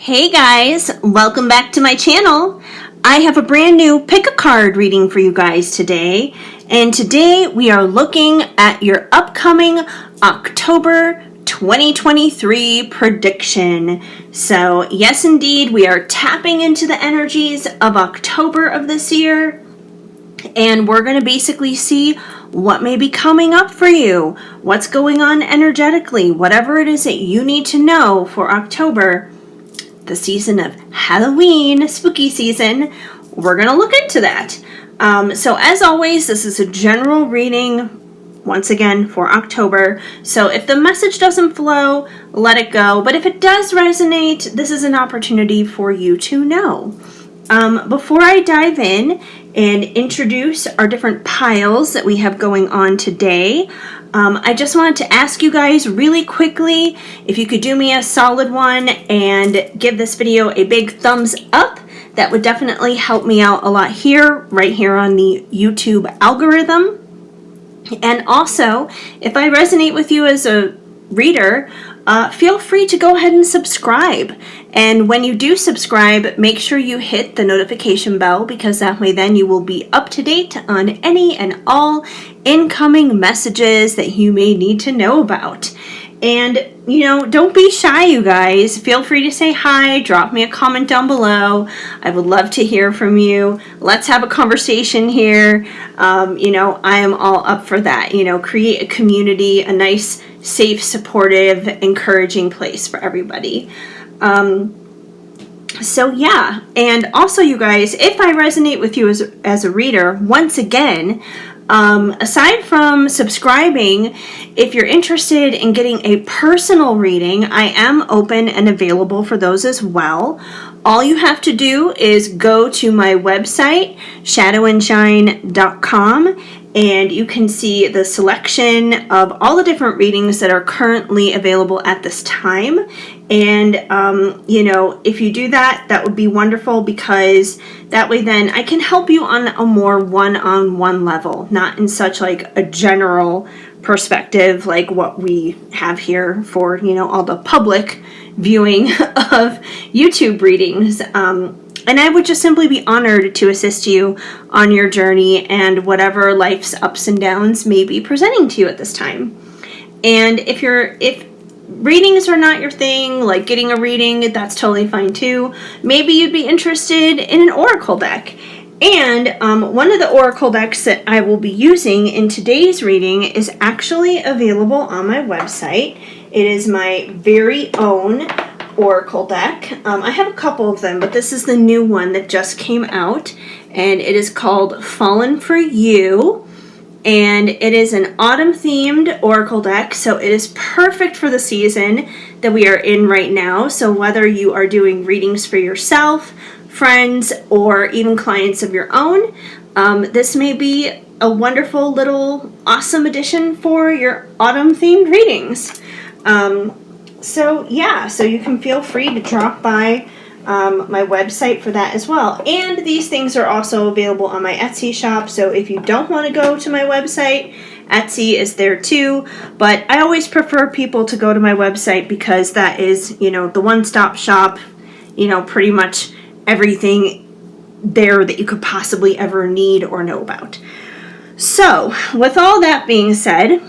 Hey guys, welcome back to my channel. I have a brand new pick a card reading for you guys today. And today we are looking at your upcoming October 2023 prediction. So yes, indeed, we are tapping into the energies of October of this year. And we're going to basically see what may be coming up for you, what's going on energetically, whatever it is that you need to know for October, the season of Halloween, spooky season. We're going to look into that. So as always, this is a general reading, once again, for October. So if the message doesn't flow, let it go. But if it does resonate, this is an opportunity for you to know. Before I dive in and introduce our different piles that we have going on today, I just wanted to ask you guys really quickly if you could do me a solid one and give this video a big thumbs up. That would definitely help me out a lot right here on the YouTube algorithm. And also, if I resonate with you as a reader, feel free to go ahead and subscribe. And when you do subscribe, make sure you hit the notification bell, because that way then you will be up to date on any and all incoming messages that you may need to know about. And, don't be shy, you guys. Feel free to say hi, drop me a comment down below. I would love to hear from you. Let's have a conversation here. I am all up for that. Create a community, a nice, safe, supportive, encouraging place for everybody. So yeah, and also you guys, if I resonate with you as a reader, once again, aside from subscribing, if you're interested in getting a personal reading, I am open and available for those as well. All you have to do is go to my website, shadowandshine.com, and you can see the selection of all the different readings that are currently available at this time. And, if you do that, that would be wonderful, because that way then I can help you on a more one-on-one level, not in such like a general perspective like what we have here for, all the public viewing of YouTube readings. And I would just simply be honored to assist you on your journey and whatever life's ups and downs may be presenting to you at this time. And if readings are not your thing, like getting a reading, that's totally fine too. Maybe you'd be interested in an oracle deck. And one of the oracle decks that I will be using in today's reading is actually available on my website. It is my very own oracle deck. I have a couple of them, but this is the new one that just came out, and it is called Fallen for You, and it is an autumn themed oracle deck, so it is perfect for the season that we are in right now. So whether you are doing readings for yourself, friends, or even clients of your own, this may be a wonderful little awesome addition for your autumn themed readings. So you can feel free to drop by my website for that as well. And these things are also available on my Etsy shop, so if you don't want to go to my website, Etsy is there too. But I always prefer people to go to my website, because that is, the one-stop shop, pretty much everything there that you could possibly ever need or know about. So, with all that being said,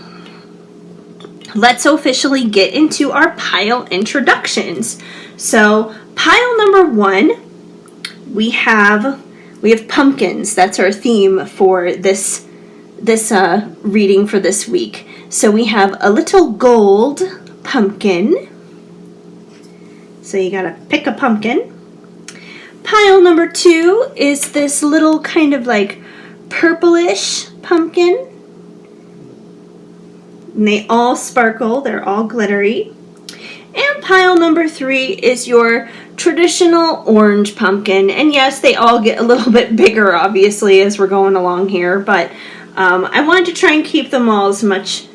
let's officially get into our pile introductions. So, pile number 1, we have pumpkins. That's our theme for this reading for this week. So we have a little gold pumpkin. So you gotta pick a pumpkin. Pile number 2 is this little kind of like purplish pumpkin. And they all sparkle, they're all glittery. And pile number 3 is your traditional orange pumpkin. And yes, they all get a little bit bigger, obviously, as we're going along here. But I wanted to try and keep them all as much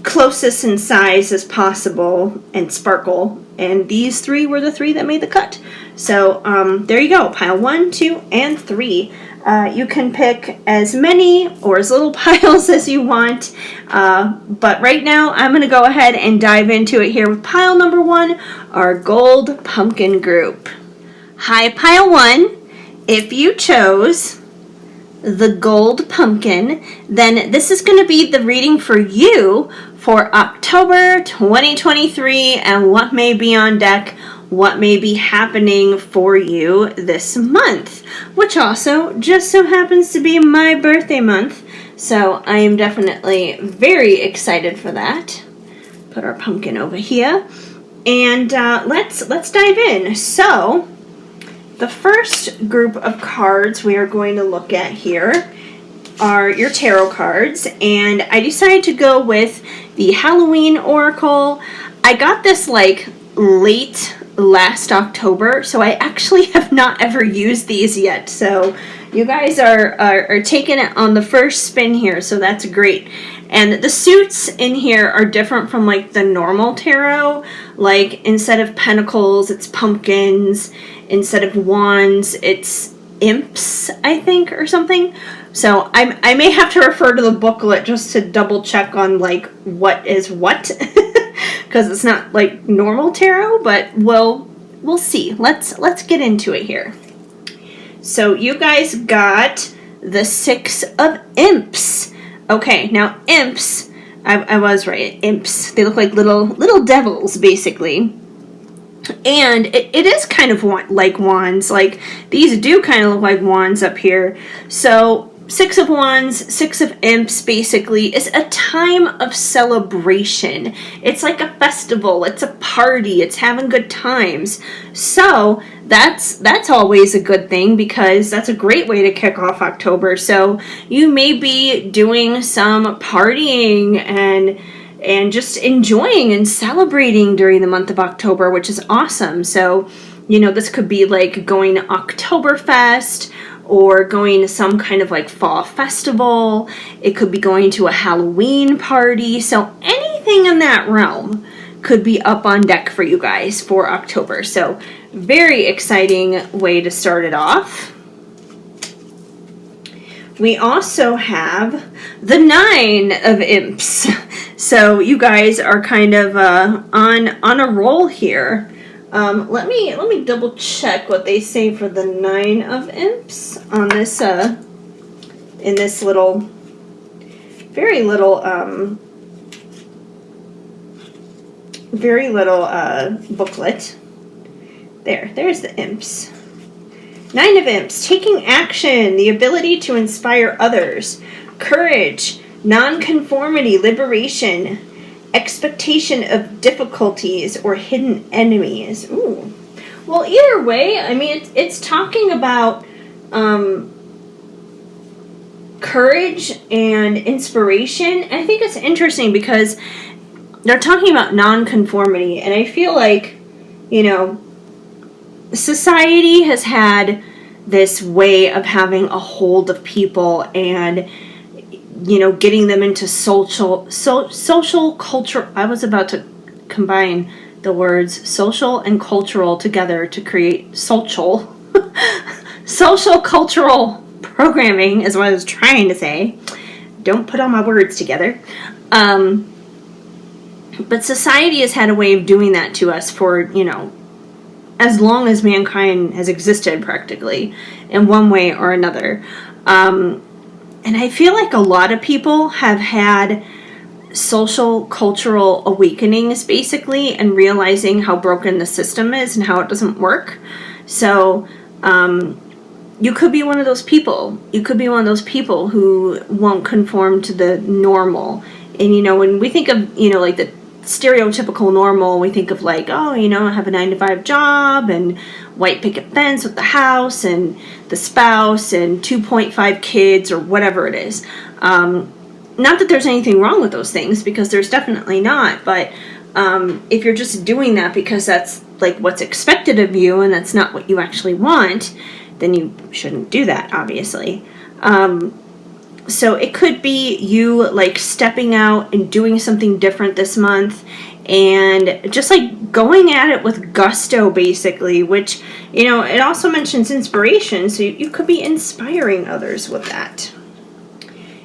closest in size as possible and sparkle. And these 3 were the 3 that made the cut. So there you go, pile 1, 2, and 3. You can pick as many or as little piles as you want, but right now I'm going to go ahead and dive into it here with pile number 1, our gold pumpkin group. Hi, pile 1. If you chose the gold pumpkin, then this is going to be the reading for you for October 2023 and what may be on deck, what may be happening for you this month, which also just so happens to be my birthday month. So I am definitely very excited for that. Put our pumpkin over here, and let's dive in. So the first group of cards we are going to look at here are your tarot cards, and I decided to go with the Halloween Oracle. I got this like late last October, so I actually have not ever used these yet. So you guys are taking it on the first spin here, so that's great. And the suits in here are different from like the normal tarot. Like instead of pentacles, it's pumpkins. Instead of wands, it's imps, I think, or something. So I may have to refer to the booklet just to double check on like what is what. Because it's not like normal tarot, but we'll see. Let's get into it here. So you guys got the 6 of Imps. Okay, now imps, I was right. Imps. They look like little devils, basically. And it is kind of like wands. Like these do kind of look like wands up here. So 6 of Wands, 6 of Imps, basically, is a time of celebration. It's like a festival. It's a party. It's having good times. So that's always a good thing because that's a great way to kick off October. So you may be doing some partying and just enjoying and celebrating during the month of October, which is awesome. So, you know, this could be like going to Oktoberfest, or going to some kind of like fall festival. It could be going to a Halloween party. So anything in that realm could be up on deck for you guys for October. So very exciting way to start it off. We also have the 9 of Imps. So you guys are kind of on a roll here. Let me double check what they say for the 9 of Imps on this in this very little booklet. There's the Imps. 9 of Imps, taking action, the ability to inspire others, courage, non-conformity, liberation, expectation of difficulties or hidden enemies. Ooh. Well, either way, I mean, it's talking about courage and inspiration. I think it's interesting because they're talking about non-conformity, and I feel like, you know, society has had this way of having a hold of people and, you know, getting them into social culture. I was about to combine the words social and cultural together to create social cultural programming is what I was trying to say. Don't put all my words together. But society has had a way of doing that to us for, you know, as long as mankind has existed, practically, in one way or another. And I feel like a lot of people have had social cultural awakenings, basically, and realizing how broken the system is and how it doesn't work. So you could be one of those people. You could be one of those people who won't conform to the normal. And, you know, when we think of, you know, like the stereotypical normal, we think of like, oh, you know, have a 9-to-5 job and white picket fence with the house and the spouse and 2.5 kids or whatever it is. Not that there's anything wrong with those things, because there's definitely not, but if you're just doing that because that's like what's expected of you and that's not what you actually want, then you shouldn't do that, obviously. So it could be you like stepping out and doing something different this month and just like going at it with gusto, basically, which, you know, it also mentions inspiration, so you could be inspiring others with that.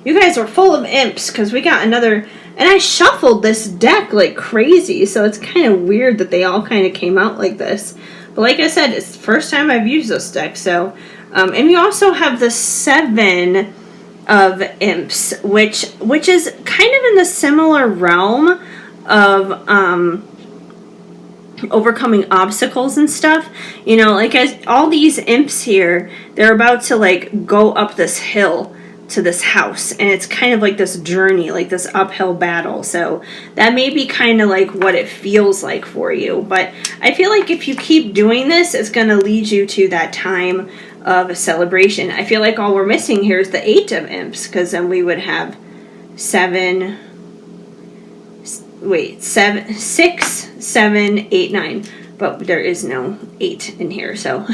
You guys are full of imps, because we got another, and I shuffled this deck like crazy, so it's kind of weird that they all kind of came out like this. But like I said, it's the first time I've used this deck, so, and we also have the 7 of imps, which is kind of in the similar realm of, overcoming obstacles and stuff. You know, like, as all these imps here, they're about to like go up this hill to this house, and it's kind of like this journey, like this uphill battle. So that may be kind of like what it feels like for you, but I feel like if you keep doing this, it's going to lead you to that time of a celebration. I feel like all we're missing here is the 8 of imps, because then we would have 6, 7, 8, 9, but there is no 8 in here. So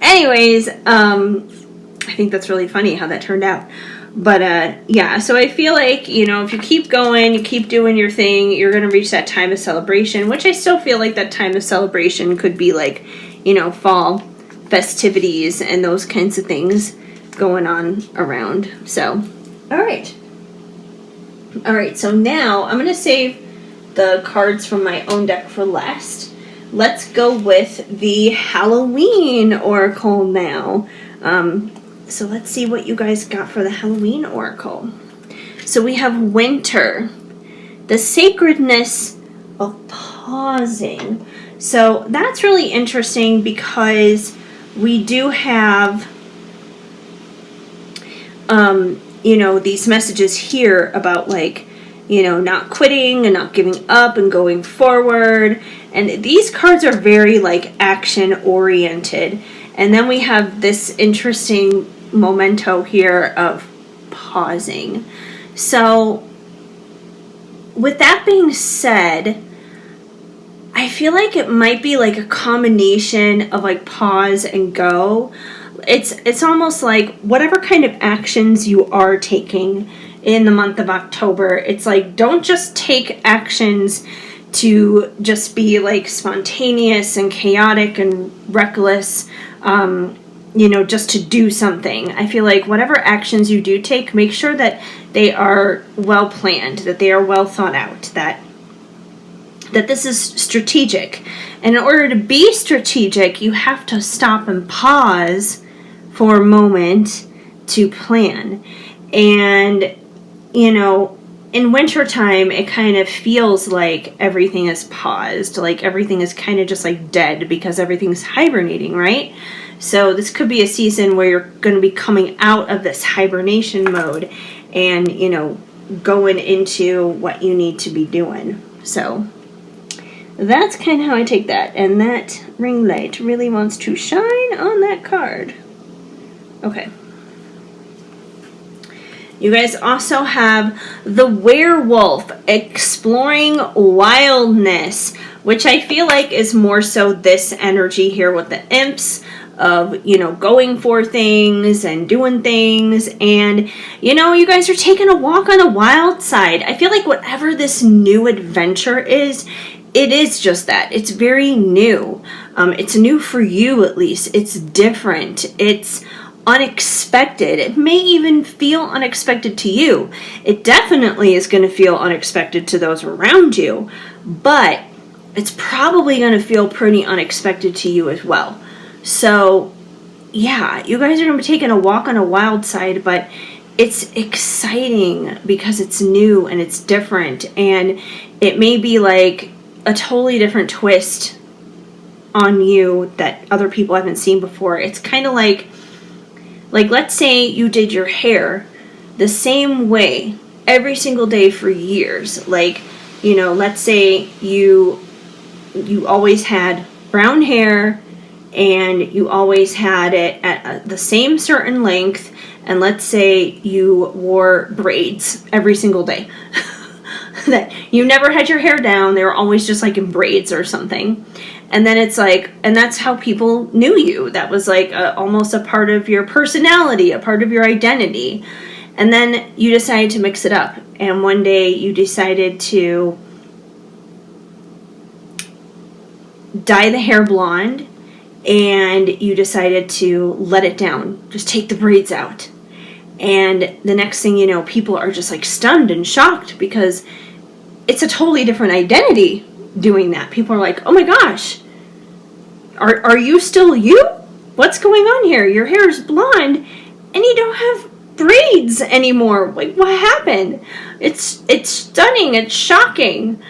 anyways, I think that's really funny how that turned out. But yeah, so I feel like, you know, if you keep going, you keep doing your thing, you're going to reach that time of celebration, which I still feel like that time of celebration could be like, you know, fall festivities and those kinds of things going on around. So, all right, so now I'm going to save the cards from my own deck for last. Let's go with the Halloween Oracle now. So let's see what you guys got for the Halloween Oracle. So we have winter, the sacredness of pausing. So that's really interesting, because we do have, you know, these messages here about, like, you know, not quitting and not giving up and going forward. And these cards are very, like, action oriented. And then we have this interesting memento here of pausing. So with that being said, I feel like it might be like a combination of like pause and go. It's almost like whatever kind of actions you are taking in the month of October, it's like, don't just take actions to just be like spontaneous and chaotic and reckless, you know, just to do something. I feel like whatever actions you do take, make sure that they are well planned, that they are well thought out, that this is strategic. And in order to be strategic, you have to stop and pause for a moment to plan. And, you know, in wintertime, it kind of feels like everything is paused, like everything is kind of just like dead because everything's hibernating, right? So this could be a season where you're going to be coming out of this hibernation mode and, you know, going into what you need to be doing. So that's kind of how I take that. And that ring light really wants to shine on that card. Okay. You guys also have the werewolf, exploring wildness, which I feel like is more so this energy here with the imps of, you know, going for things and doing things. And, you know, you guys are taking a walk on the wild side. I feel like whatever this new adventure is, it is just that. It's very new. It's new for you, at least. It's different. It's unexpected. It may even feel unexpected to you. It definitely is going to feel unexpected to those around you, but it's probably going to feel pretty unexpected to you as well. So, yeah, you guys are going to be taking a walk on a wild side, but it's exciting because it's new and it's different, and it may be like a totally different twist on you that other people haven't seen before. It's kind of like let's say you did your hair the same way every single day for years. Like, you know, let's say you always had brown hair and you always had it at the same certain length, and let's say you wore braids every single day. That you never had your hair down, they were always just like in braids or something. And then it's like, and that's how people knew you. That was like almost a part of your personality, a part of your identity. And then you decided to mix it up. And one day you decided to dye the hair blonde and you decided to let it down, just take the braids out. And the next thing you know, people are just like stunned and shocked because it's a totally different identity doing that. People are like, oh my gosh, are you still you? What's going on here? Your hair is blonde and you don't have braids anymore. Like, what happened? It's stunning. It's shocking.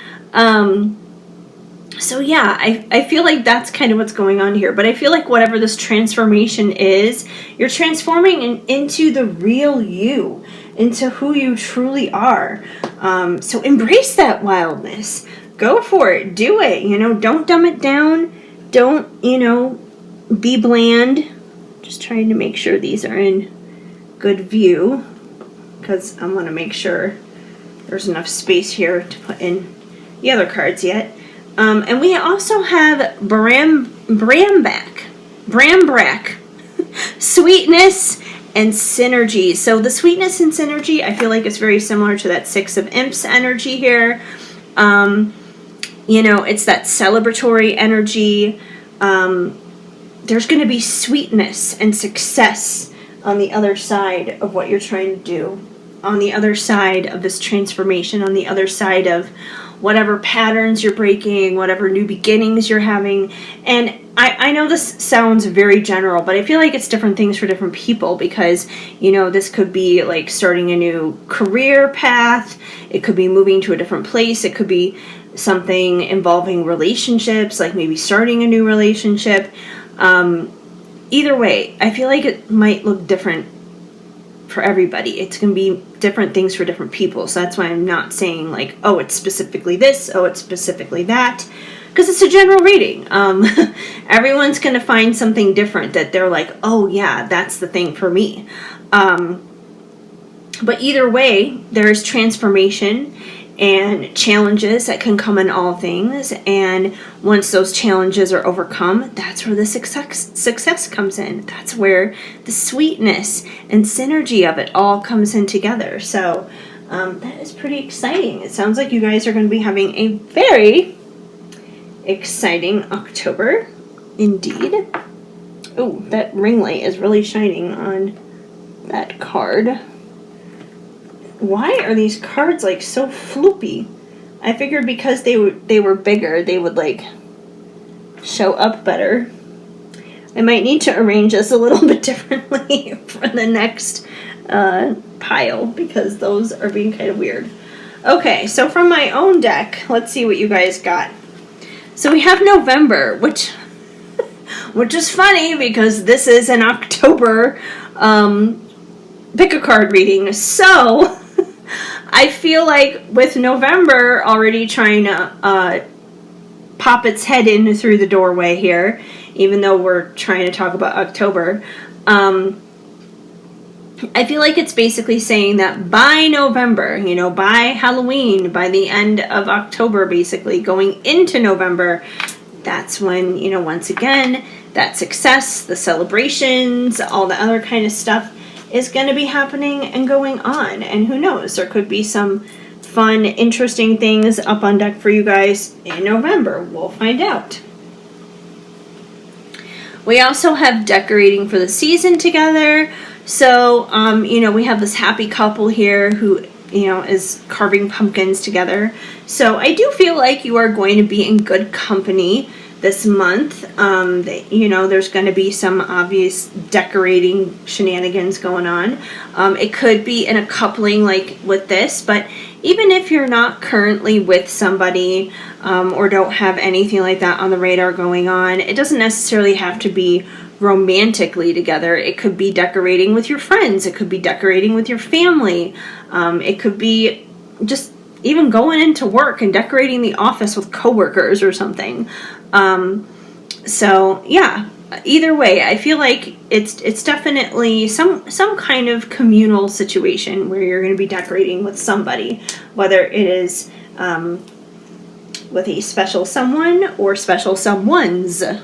So yeah, I feel like that's kind of what's going on here. But I feel like whatever this transformation is, you're transforming into the real you, into who you truly are. So embrace that wildness. Go for it. Do it. Don't dumb it down. Don't, be bland. Just trying to make sure these are in good view because I want to make sure there's enough space here to put in the other cards yet. And we also have Brambrack, sweetness and synergy. So the sweetness and synergy, I feel like it's very similar to that Six of Imps energy here. It's that celebratory energy. There's going to be sweetness and success on the other side of what you're trying to do, on the other side of this transformation, on the other side of whatever patterns you're breaking, whatever new beginnings you're having. And I know this sounds very general, but I feel like it's different things for different people because, this could be like starting a new career path. It could be moving to a different place. It could be something involving relationships, like maybe starting a new relationship. Either way, I feel like it might look different for everybody. It's going to be different things for different people. So that's why I'm not saying like, oh, it's specifically this, oh, it's specifically that, because it's a general reading. Everyone's going to find something different that they're like, oh yeah, that's the thing for me. But either way, there's transformation and challenges that can come in all things. And once those challenges are overcome, that's where the success comes in. That's where the sweetness and synergy of it all comes in together. So that is pretty exciting. It sounds like you guys are going to be having a very exciting October indeed. Oh, that ring light is really shining on that card. Why are these cards like so floopy? I figured because they were bigger, they would like show up better. I might need to arrange this a little bit differently for the next pile because those are being kind of weird. Okay, so from my own deck, let's see what you guys got. So we have November, which is funny because this is an October pick a card reading. So I feel like with November already trying to pop its head in through the doorway here, even though we're trying to talk about October, I feel like it's basically saying that by November, by Halloween, by the end of October, basically going into November, that's when, once again, that success, the celebrations, all the other kind of stuff is going to be happening and going on. And who knows, there could be some fun, interesting things up on deck for you guys in November. We'll find out. We also have decorating for the season together. So, we have this happy couple here who, is carving pumpkins together. So I do feel like you are going to be in good company this month. There's going to be some obvious decorating shenanigans going on. It could be in a coupling like with this, but even if you're not currently with somebody or don't have anything like that on the radar going on, it doesn't necessarily have to be romantically together. It could be decorating with your friends. It could be decorating with your family. It could be just even going into work and decorating the office with coworkers or something. So yeah, either way, I feel like it's definitely some kind of communal situation where you're going to be decorating with somebody, whether it is with a special someone or special someones.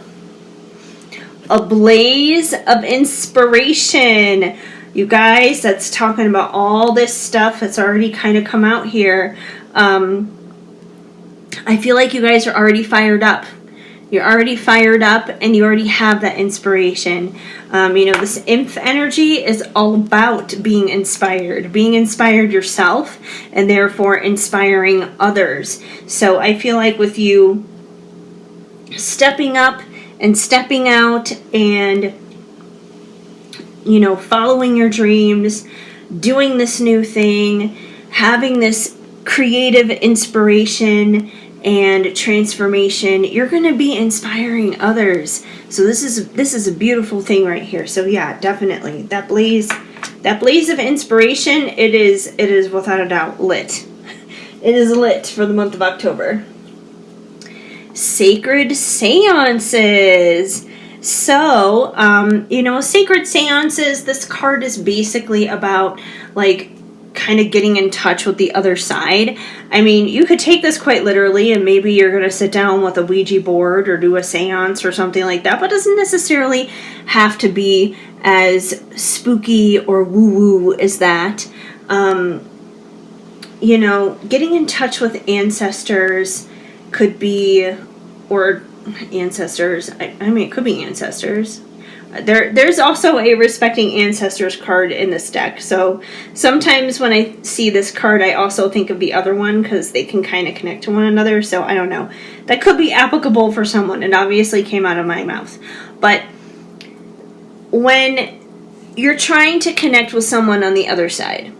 A blaze of inspiration. You guys, that's talking about all this stuff that's already kind of come out here. I feel like you guys are already fired up. You're already fired up, and you already have that inspiration. This Imph energy is all about being inspired yourself, and therefore inspiring others. So I feel like with you stepping up and stepping out and, following your dreams, doing this new thing, having this creative inspiration and transformation, you're going to be inspiring others. So this is a beautiful thing right here. So yeah, definitely that blaze of inspiration, it is without a doubt lit. It is lit for the month of October. Sacred seances. So, sacred seances, this card is basically about kind of getting in touch with the other side. I mean, you could take this quite literally, and maybe you're going to sit down with a Ouija board or do a seance or something like that, but it doesn't necessarily have to be as spooky or woo-woo as that. Getting in touch with ancestors could be, or ancestors, it could be ancestors. There's also a respecting ancestors card in this deck. So sometimes when I see this card, I also think of the other one because they can kind of connect to one another. So I don't know. That could be applicable for someone. It obviously came out of my mouth. But when you're trying to connect with someone on the other side,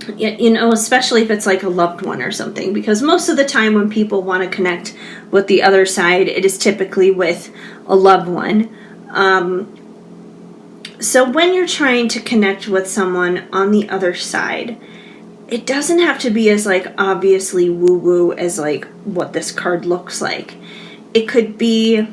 especially if it's like a loved one or something, because most of the time when people want to connect with the other side, it is typically with a loved one. So when you're trying to connect with someone on the other side, it doesn't have to be as obviously woo-woo as what this card looks like. It could be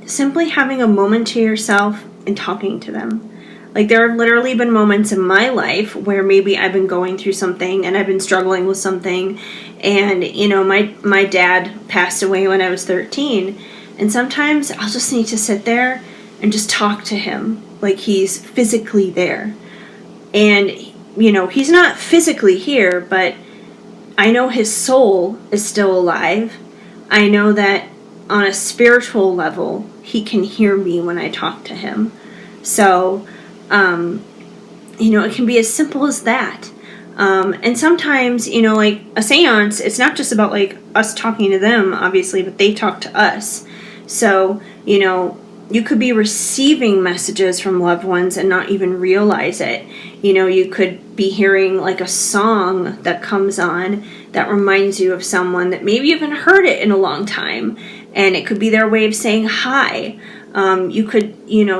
simply having a moment to yourself and talking to them. There have literally been moments in my life where maybe I've been going through something and I've been struggling with something, and my dad passed away when I was 13. And sometimes I'll just need to sit there and just talk to him like he's physically there. And, he's not physically here, but I know his soul is still alive. I know that on a spiritual level, he can hear me when I talk to him. So, it can be as simple as that. And sometimes, a seance, it's not just about us talking to them, obviously, but they talk to us. So, you could be receiving messages from loved ones and not even realize it. You could be hearing a song that comes on that reminds you of someone that maybe you haven't heard it in a long time. And it could be their way of saying hi. You could,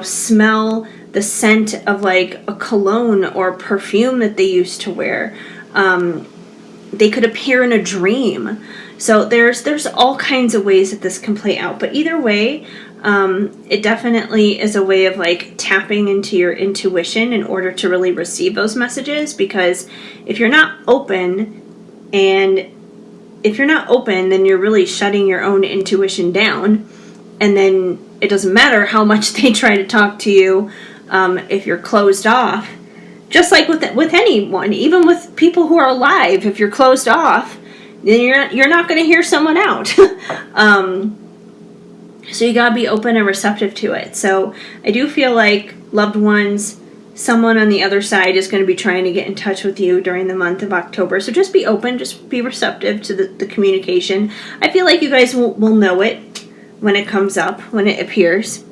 smell the scent of a cologne or perfume that they used to wear. They could appear in a dream. So there's all kinds of ways that this can play out. But either way, it definitely is a way of tapping into your intuition in order to really receive those messages. Because if you're not open, then you're really shutting your own intuition down. And then it doesn't matter how much they try to talk to you if you're closed off. Just like with anyone, even with people who are alive, if you're closed off, then you're not going to hear someone out. So you got to be open and receptive to it. So I do feel like loved ones, someone on the other side is going to be trying to get in touch with you during the month of October. So just be open, just be receptive to the communication. I feel like you guys will know it when it comes up, when it appears.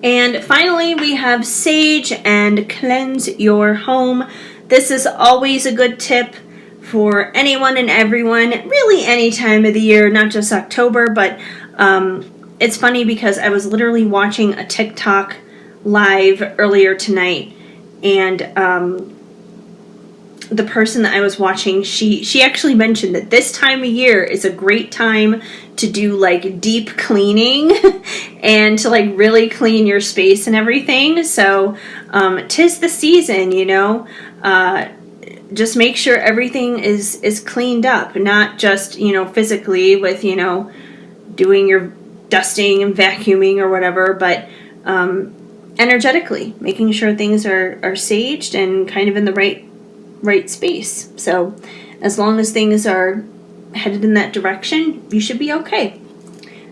And finally, we have Sage and Cleanse Your Home. This is always a good tip for anyone and everyone, really any time of the year, not just October. But it's funny because I was literally watching a TikTok live earlier tonight, and the person that I was watching, she actually mentioned that this time of year is a great time to do deep cleaning and to really clean your space and everything. So 'tis the season, just make sure everything is cleaned up, not just physically with doing your dusting and vacuuming or whatever, but energetically making sure things are saged and kind of in the right space. So as long as things are headed in that direction, you should be okay.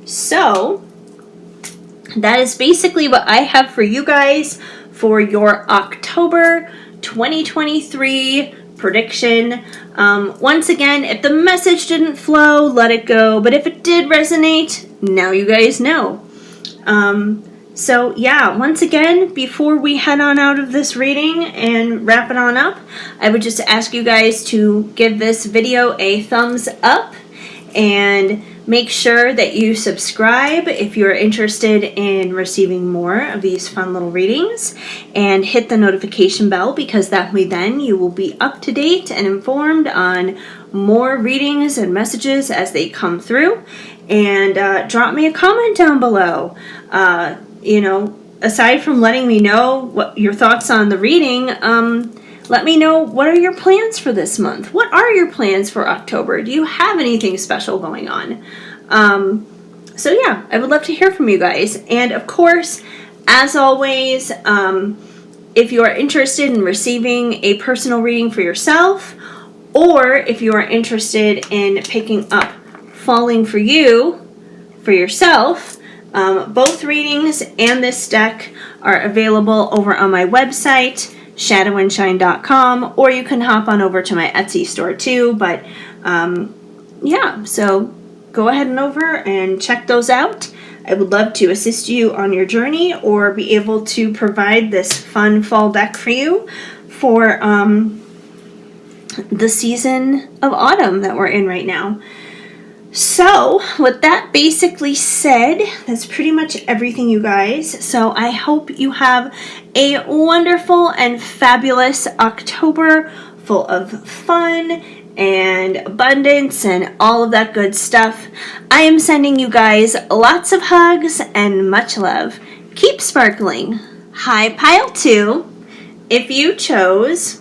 So that is basically what I have for you guys for your October 2023 prediction. Once again, if the message didn't flow, let it go. But if it did resonate, now you guys know. So yeah, once again, before we head on out of this reading and wrap it on up, I would just ask you guys to give this video a thumbs up and make sure that you subscribe if you're interested in receiving more of these fun little readings, and hit the notification bell, because that way then you will be up to date and informed on more readings and messages as they come through. And drop me a comment down below. Aside from letting me know what your thoughts on the reading, let me know, what are your plans for this month? What are your plans for October? Do you have anything special going on? So yeah, I would love to hear from you guys. And of course, as always, if you are interested in receiving a personal reading for yourself, or if you are interested in picking up Falling for You for yourself, both readings and this deck are available over on my website, shadowandshine.com, or you can hop on over to my Etsy store too. But yeah, so go ahead and over and check those out. I would love to assist you on your journey, or be able to provide this fun fall deck for you for the season of autumn that we're in right now. So, with that basically said, that's pretty much everything, you guys. So, I hope you have a wonderful and fabulous October, full of fun and abundance and all of that good stuff. I am sending you guys lots of hugs and much love. Keep sparkling. Hi, Pile 2. If you chose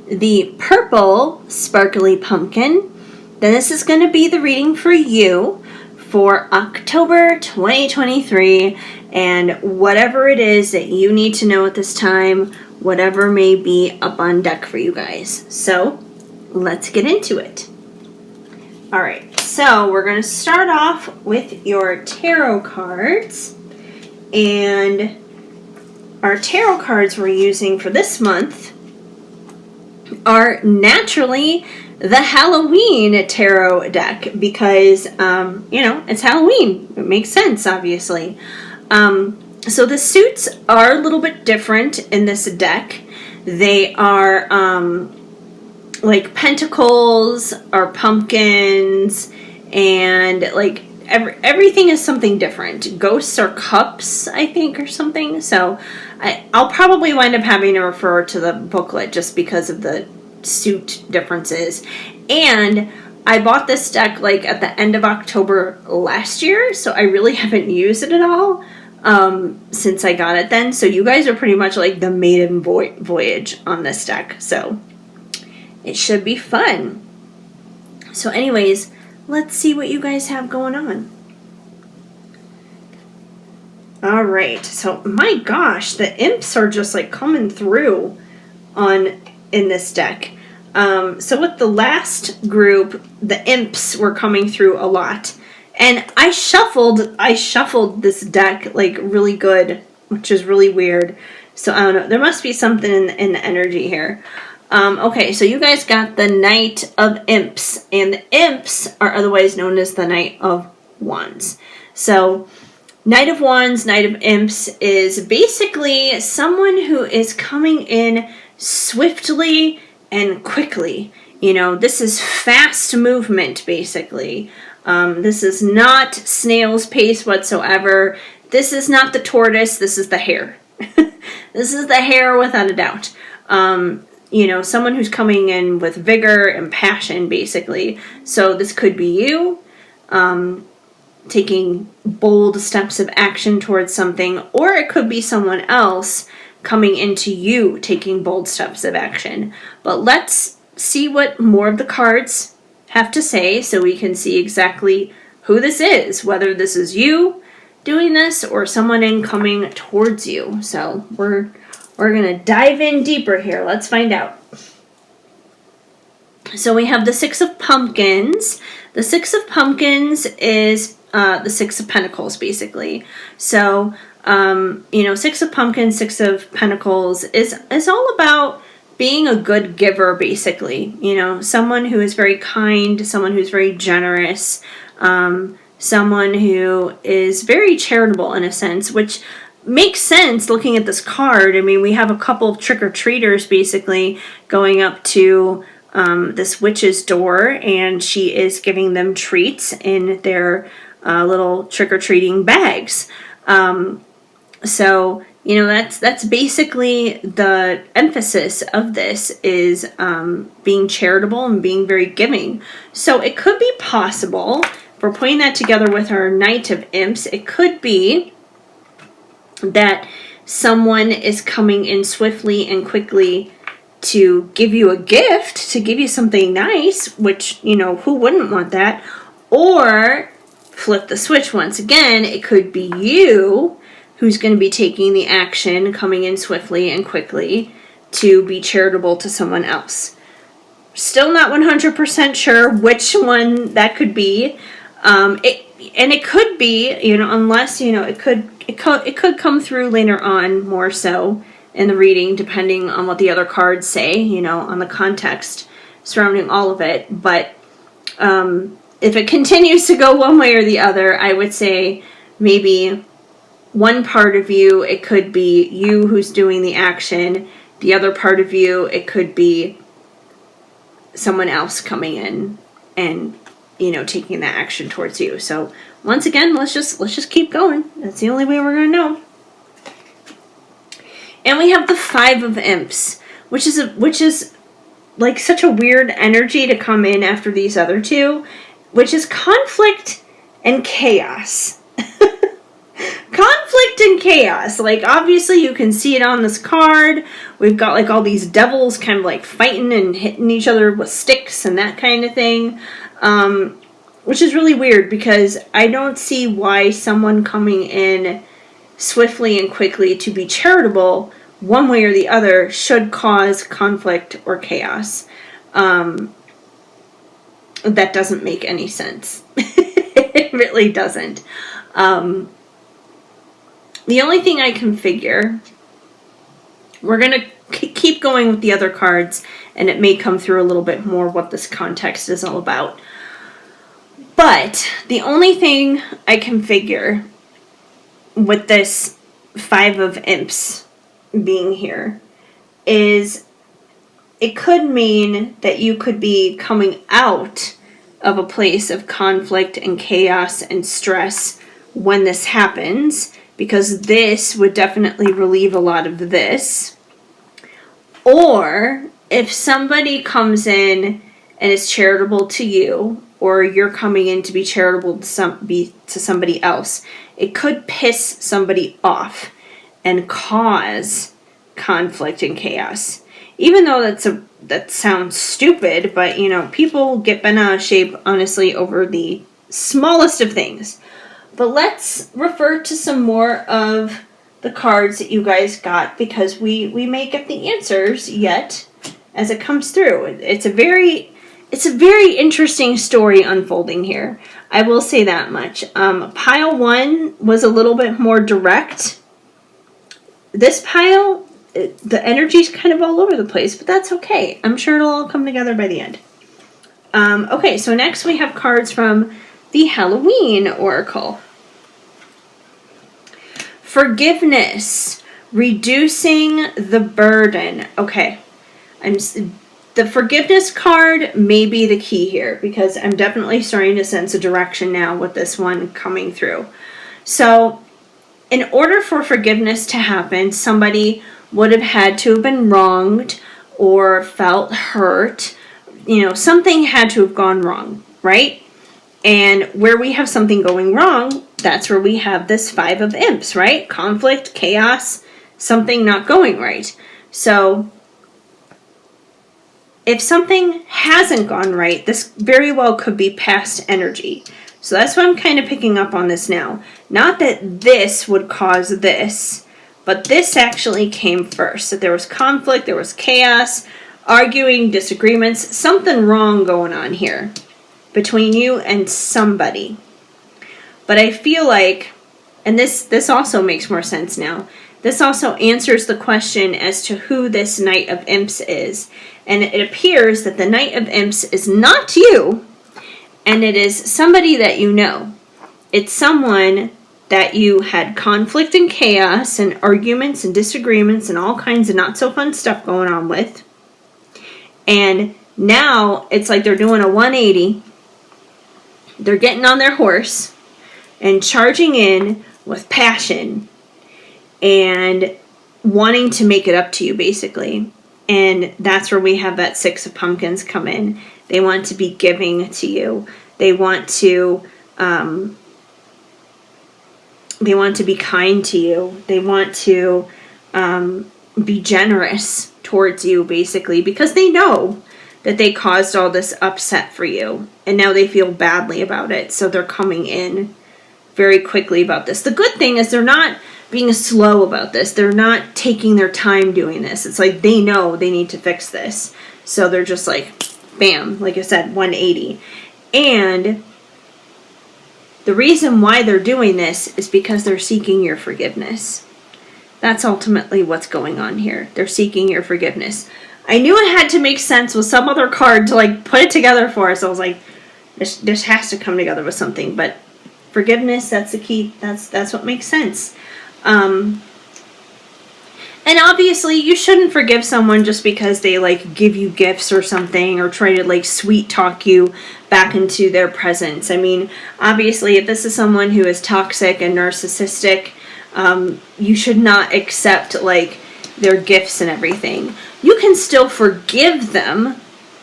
the purple sparkly pumpkin, then this is going to be the reading for you for October 2023, and whatever it is that you need to know at this time, whatever may be up on deck for you guys. So, let's get into it. Alright, so we're going to start off with your tarot cards, and our tarot cards we're using for this month are naturally the Halloween tarot deck, because, it's Halloween. It makes sense, obviously. So the suits are a little bit different in this deck. They are, like pentacles or pumpkins, and like everything is something different. Ghosts are cups, I think, or something. So I'll probably wind up having to refer to the booklet just because of the suit differences. And I bought this deck like at the end of October last year, so I really haven't used it at all since I got it then. So you guys are pretty much like the maiden voyage on this deck, so it should be fun. So anyways, let's see what you guys have going on. Alright, so my gosh, the imps are just like coming through in this deck. So with the last group, the imps were coming through a lot. And I shuffled this deck like really good, which is really weird. So I don't know, there must be something in the energy here. Okay, so you guys got the Knight of Imps, and the imps are otherwise known as the Knight of Wands. So Knight of Wands, Knight of Imps is basically someone who is coming in swiftly and quickly. This is fast movement, basically. This is not snail's pace whatsoever. This is not the tortoise, this is the hare. This is the hare without a doubt. Someone who's coming in with vigor and passion, basically. So this could be you, taking bold steps of action towards something, or it could be someone else coming into you taking bold steps of action. But let's see what more of the cards have to say, so we can see exactly who this is, whether this is you doing this or someone coming towards you. So we're gonna dive in deeper here. Let's find out. So we have the Six of Pumpkins. The Six of Pumpkins is the Six of Pentacles, basically. So, Six of Pumpkins, Six of Pentacles is all about being a good giver, basically. Someone who is very kind, someone who's very generous, someone who is very charitable in a sense, which makes sense looking at this card. I mean, we have a couple of trick-or-treaters basically going up to this witch's door, and she is giving them treats in their little trick-or-treating bags. So, that's basically the emphasis of this is being charitable and being very giving. So it could be possible, if we're putting that together with our Knight of Imps, it could be that someone is coming in swiftly and quickly to give you a gift, to give you something nice, which, who wouldn't want that? Or flip the switch once again, it could be you who's going to be taking the action, coming in swiftly and quickly to be charitable to someone else. Still not 100% sure which one that could be. It could be, unless, it could come through later on more so in the reading, depending on what the other cards say, on the context surrounding all of it. But if it continues to go one way or the other, I would say maybe one part of you, it could be you who's doing the action. The other part of you, it could be someone else coming in and taking that action towards you. So once again, let's just keep going. That's the only way we're going to know. And we have the Five of Imps, which is like such a weird energy to come in after these other two, which is conflict and chaos. Conflict and chaos. Like, obviously you can see it on this card. We've got like all these devils kind of like fighting and hitting each other with sticks and that kind of thing. Which is really weird because I don't see why someone coming in swiftly and quickly to be charitable, one way or the other, should cause conflict or chaos. That doesn't make any sense. It really doesn't. The only thing I can figure, we're going to keep going with the other cards, and it may come through a little bit more what this context is all about. But the only thing I can figure with this Five of Imps being here is it could mean that you could be coming out of a place of conflict and chaos and stress when this happens, because this would definitely relieve a lot of this. Or if somebody comes in and is charitable to you, or you're coming in to be charitable to somebody else, it could piss somebody off and cause conflict and chaos. Even though that sounds stupid, but people get bent out of shape, honestly, over the smallest of things. But let's refer to some more of the cards that you guys got, because we may get the answers yet as it comes through. It's a very interesting story unfolding here. I will say that much. Pile 1 was a little bit more direct. This pile, the energy's kind of all over the place, but that's okay. I'm sure it'll all come together by the end. Okay, so next we have cards from the Halloween Oracle. Forgiveness. Reducing the burden. Okay. The forgiveness card may be the key here, because I'm definitely starting to sense a direction now with this one coming through. So, in order for forgiveness to happen, somebody would have had to have been wronged or felt hurt. Something had to have gone wrong, right? And where we have something going wrong, that's where we have this Five of Imps, right? Conflict, chaos, something not going right. So, if something hasn't gone right, this very well could be past energy. So that's why I'm kind of picking up on this now. Not that this would cause this, but this actually came first. That there was conflict, there was chaos, arguing, disagreements, something wrong going on here. between you and somebody. But I feel like, and this also makes more sense now, this also answers the question as to who this Knight of Imps is. And it appears that the Knight of Imps is not you, and it is somebody that you know. It's someone that you had conflict and chaos and arguments and disagreements and all kinds of not so fun stuff going on with. And now it's like they're doing a 180. They're getting on their horse and charging in with passion and wanting to make it up to you, basically. And that's where we have that Six of Pumpkins come in. They want to be giving to you. They want to be kind to you. They want to be generous towards you, basically, because they know that they caused all this upset for you. And now they feel badly about it. So they're coming in very quickly about this. The good thing is they're not being slow about this. They're not taking their time doing this. It's like they know they need to fix this. So they're just like, bam, like I said, 180. And the reason why they're doing this is because they're seeking your forgiveness. That's ultimately what's going on here. They're seeking your forgiveness. I knew it had to make sense with some other card to like put it together for us. I was like, this has to come together with something. But forgiveness, that's the key. That's what makes sense. And obviously you shouldn't forgive someone just because they like give you gifts or something or try to like sweet talk you back into their presence. I mean, obviously if this is someone who is toxic and narcissistic, you should not accept like their gifts and everything. You can still forgive them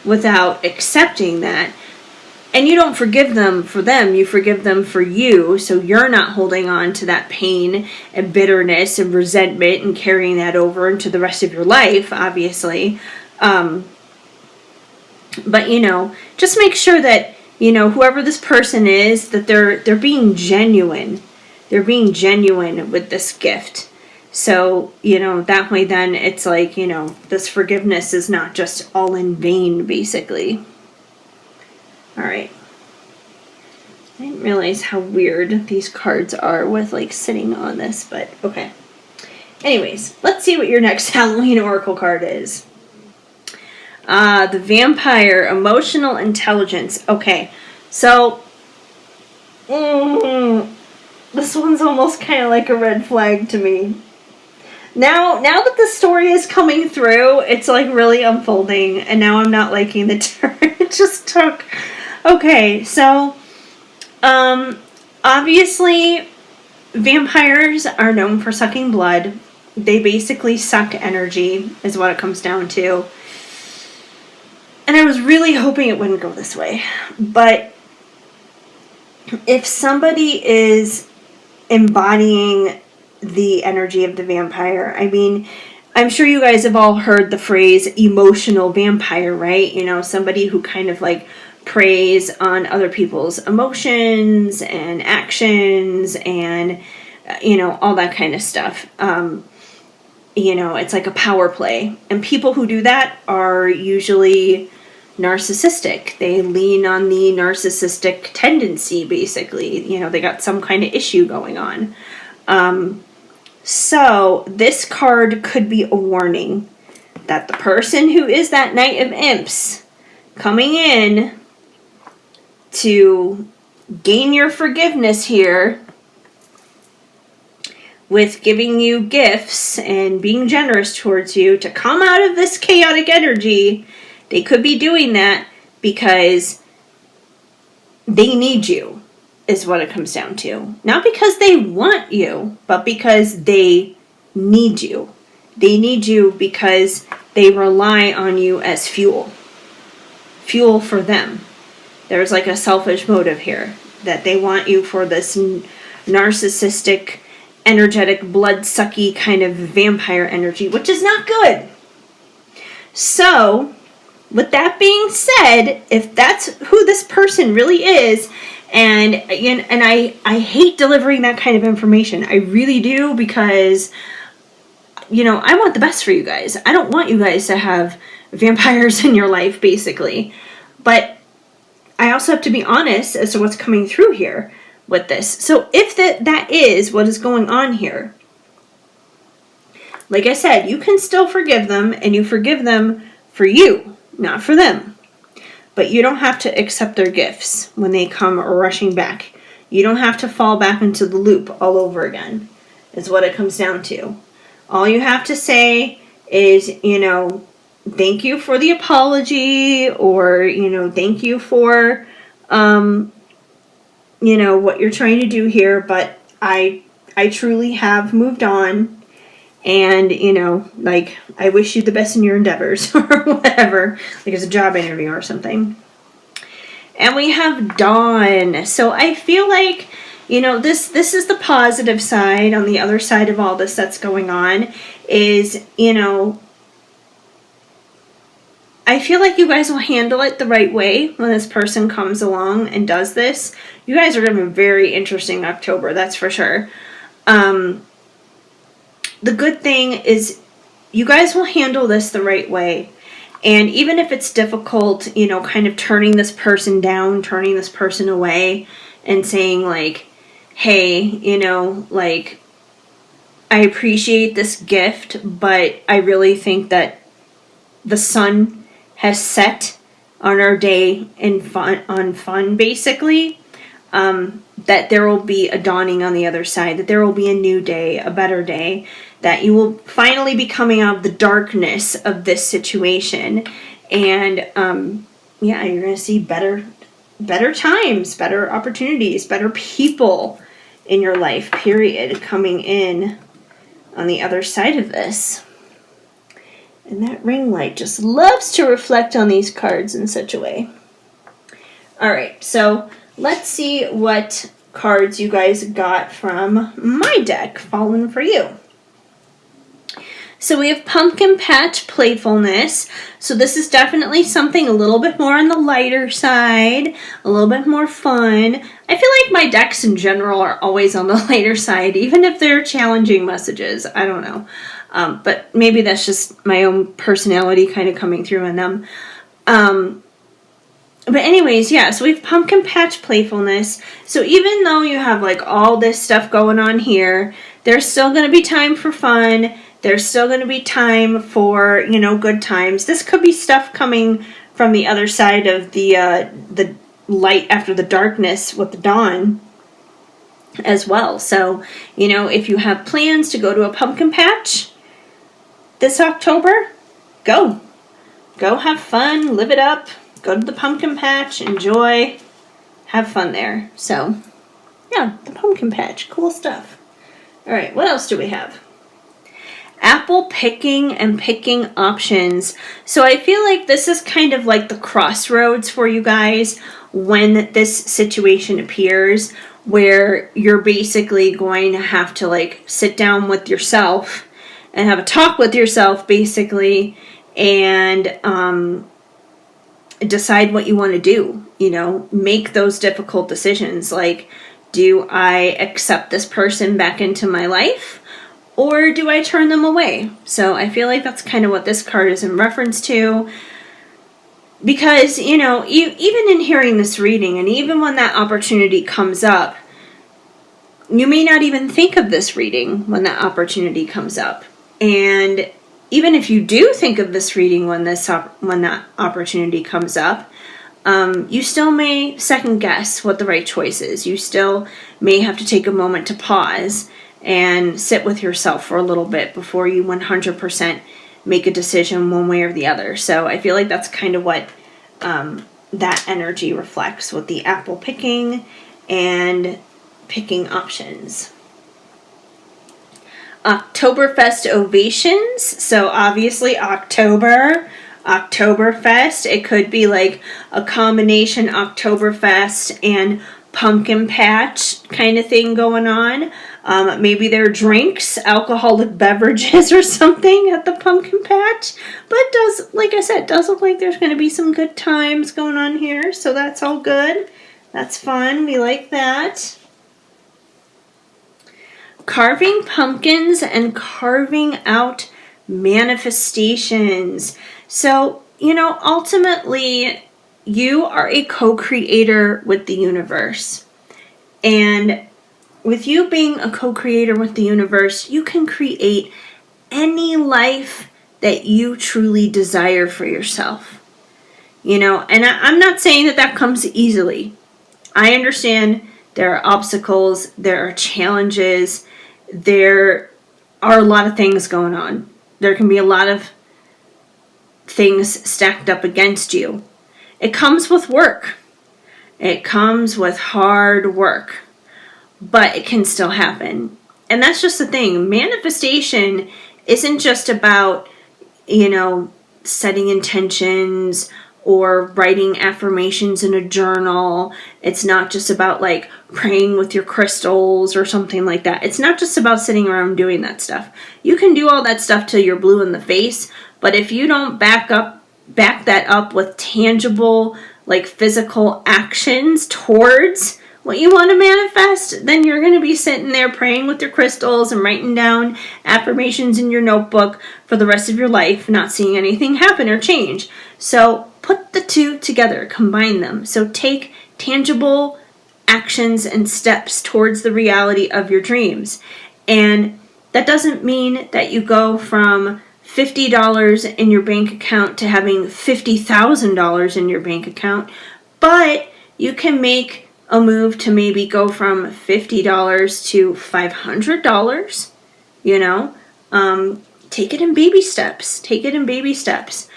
without accepting that. And you don't forgive them for them, you forgive them for you, so you're not holding on to that pain and bitterness and resentment and carrying that over into the rest of your life, obviously. But, just make sure that, whoever this person is, that they're being genuine. They're being genuine with this gift. So, that way then it's like, this forgiveness is not just all in vain, basically. All right. I didn't realize how weird these cards are with like sitting on this, but okay. Anyways, let's see what your next Halloween Oracle card is. The Vampire, Emotional Intelligence. Okay, so this one's almost kind of like a red flag to me. Now that the story is coming through, it's like really unfolding, and now I'm not liking the turn it just took. Okay, so, obviously, vampires are known for sucking blood. They basically suck energy, is what it comes down to. And I was really hoping it wouldn't go this way. But if somebody is embodying the energy of the vampire, I mean, I'm sure you guys have all heard the phrase emotional vampire, right? Somebody who kind of like preys on other people's emotions and actions and, all that kind of stuff. It's like a power play. And people who do that are usually narcissistic. They lean on the narcissistic tendency, basically. They got some kind of issue going on. So this card could be a warning that the person who is that Knight of Imps coming in to gain your forgiveness here with giving you gifts and being generous towards you to come out of this chaotic energy, they could be doing that because they need you, is what it comes down to. Not because they want you, but because they need you. They need you because they rely on you as fuel. Fuel for them. There's like a selfish motive here, that they want you for this narcissistic, energetic, blood-sucky kind of vampire energy, which is not good. So, with that being said, if that's who this person really is, and I hate delivering that kind of information, I really do, because I want the best for you guys. I don't want you guys to have vampires in your life, basically. But I also have to be honest as to what's coming through here with this. So if that is what is going on here, like I said, you can still forgive them, and you forgive them for you, not for them. But you don't have to accept their gifts when they come rushing back. You don't have to fall back into the loop all over again, is what it comes down to. All you have to say is, thank you for the apology, or, thank you for, what you're trying to do here, but I truly have moved on, and, I wish you the best in your endeavors, or whatever, like it's a job interview or something. And we have Dawn. So I feel like, this is the positive side. On the other side of all this that's going on is, I feel like you guys will handle it the right way when this person comes along and does this. You guys are going to have a very interesting October, that's for sure. The good thing is you guys will handle this the right way. And even if it's difficult, kind of turning this person down, turning this person away, and saying like, hey, I appreciate this gift, but I really think that the sun has set on our day and fun, basically. That there will be a dawning on the other side, that there will be a new day, a better day, that you will finally be coming out of the darkness of this situation. And, you're going to see better times, better opportunities, better people in your life, period, coming in on the other side of this. And that ring light just loves to reflect on these cards in such a way. All right, so let's see what cards you guys got from my deck fallen for you. So we have Pumpkin Patch Playfulness. So this is definitely something a little bit more on the lighter side, a little bit more fun. I feel like my decks in general are always on the lighter side, even if they're challenging messages. I don't know. But maybe that's just my own personality kind of coming through in them. But anyways, so we have Pumpkin Patch Playfulness. So even though you have like all this stuff going on here, there's still going to be time for fun. There's still going to be time for, good times. This could be stuff coming from the other side of the light after the darkness with the dawn as well. So, if you have plans to go to a pumpkin patch this October, go have fun, live it up. Go to the pumpkin patch, enjoy, have fun there. So, the pumpkin patch, cool stuff. All right, what else do we have? Apple picking and picking options. So I feel like this is kind of like the crossroads for you guys when this situation appears, where you're basically going to have to like sit down with yourself and have a talk with yourself, basically, and decide what you want to do, make those difficult decisions. Like, do I accept this person back into my life, or do I turn them away? So I feel like that's kind of what this card is in reference to, because, even in hearing this reading, and even when that opportunity comes up, you may not even think of this reading when that opportunity comes up. And even if you do think of this reading when that opportunity comes up, you still may second guess what the right choice is. You still may have to take a moment to pause and sit with yourself for a little bit before you 100% make a decision one way or the other. So I feel like that's kind of what that energy reflects with the apple picking and picking options. Oktoberfest ovations. So obviously Oktoberfest. It could be like a combination Oktoberfest and pumpkin patch kind of thing going on. Maybe there are drinks, alcoholic beverages or something at the pumpkin patch. But it does, like I said, does look like there's going to be some good times going on here. So that's all good. That's fun. We like that. Carving pumpkins and carving out manifestations. So, ultimately, you are a co-creator with the universe. And with you being a co-creator with the universe, you can create any life that you truly desire for yourself. You know, and I'm not saying that comes easily. I understand there are obstacles, there are challenges, there are a lot of things going on. There can be a lot of things stacked up against you. It comes with work. It comes with hard work. But it can still happen. And that's just the thing. Manifestation isn't just about, you know, setting intentions or writing affirmations in a journal. It's not just about like praying with your crystals or something like that. It's not just about sitting around doing that stuff. You can do all that stuff till you're blue in the face, but if you don't back that up with tangible, like physical actions towards what you want to manifest, then you're going to be sitting there praying with your crystals and writing down affirmations in your notebook for the rest of your life, not seeing anything happen or change. So put the two together, combine them. So take tangible actions and steps towards the reality of your dreams. And that doesn't mean that you go from $50 in your bank account to having $50,000 in your bank account, but you can make a move to maybe go from $50 to $500, you know. Take it in baby steps.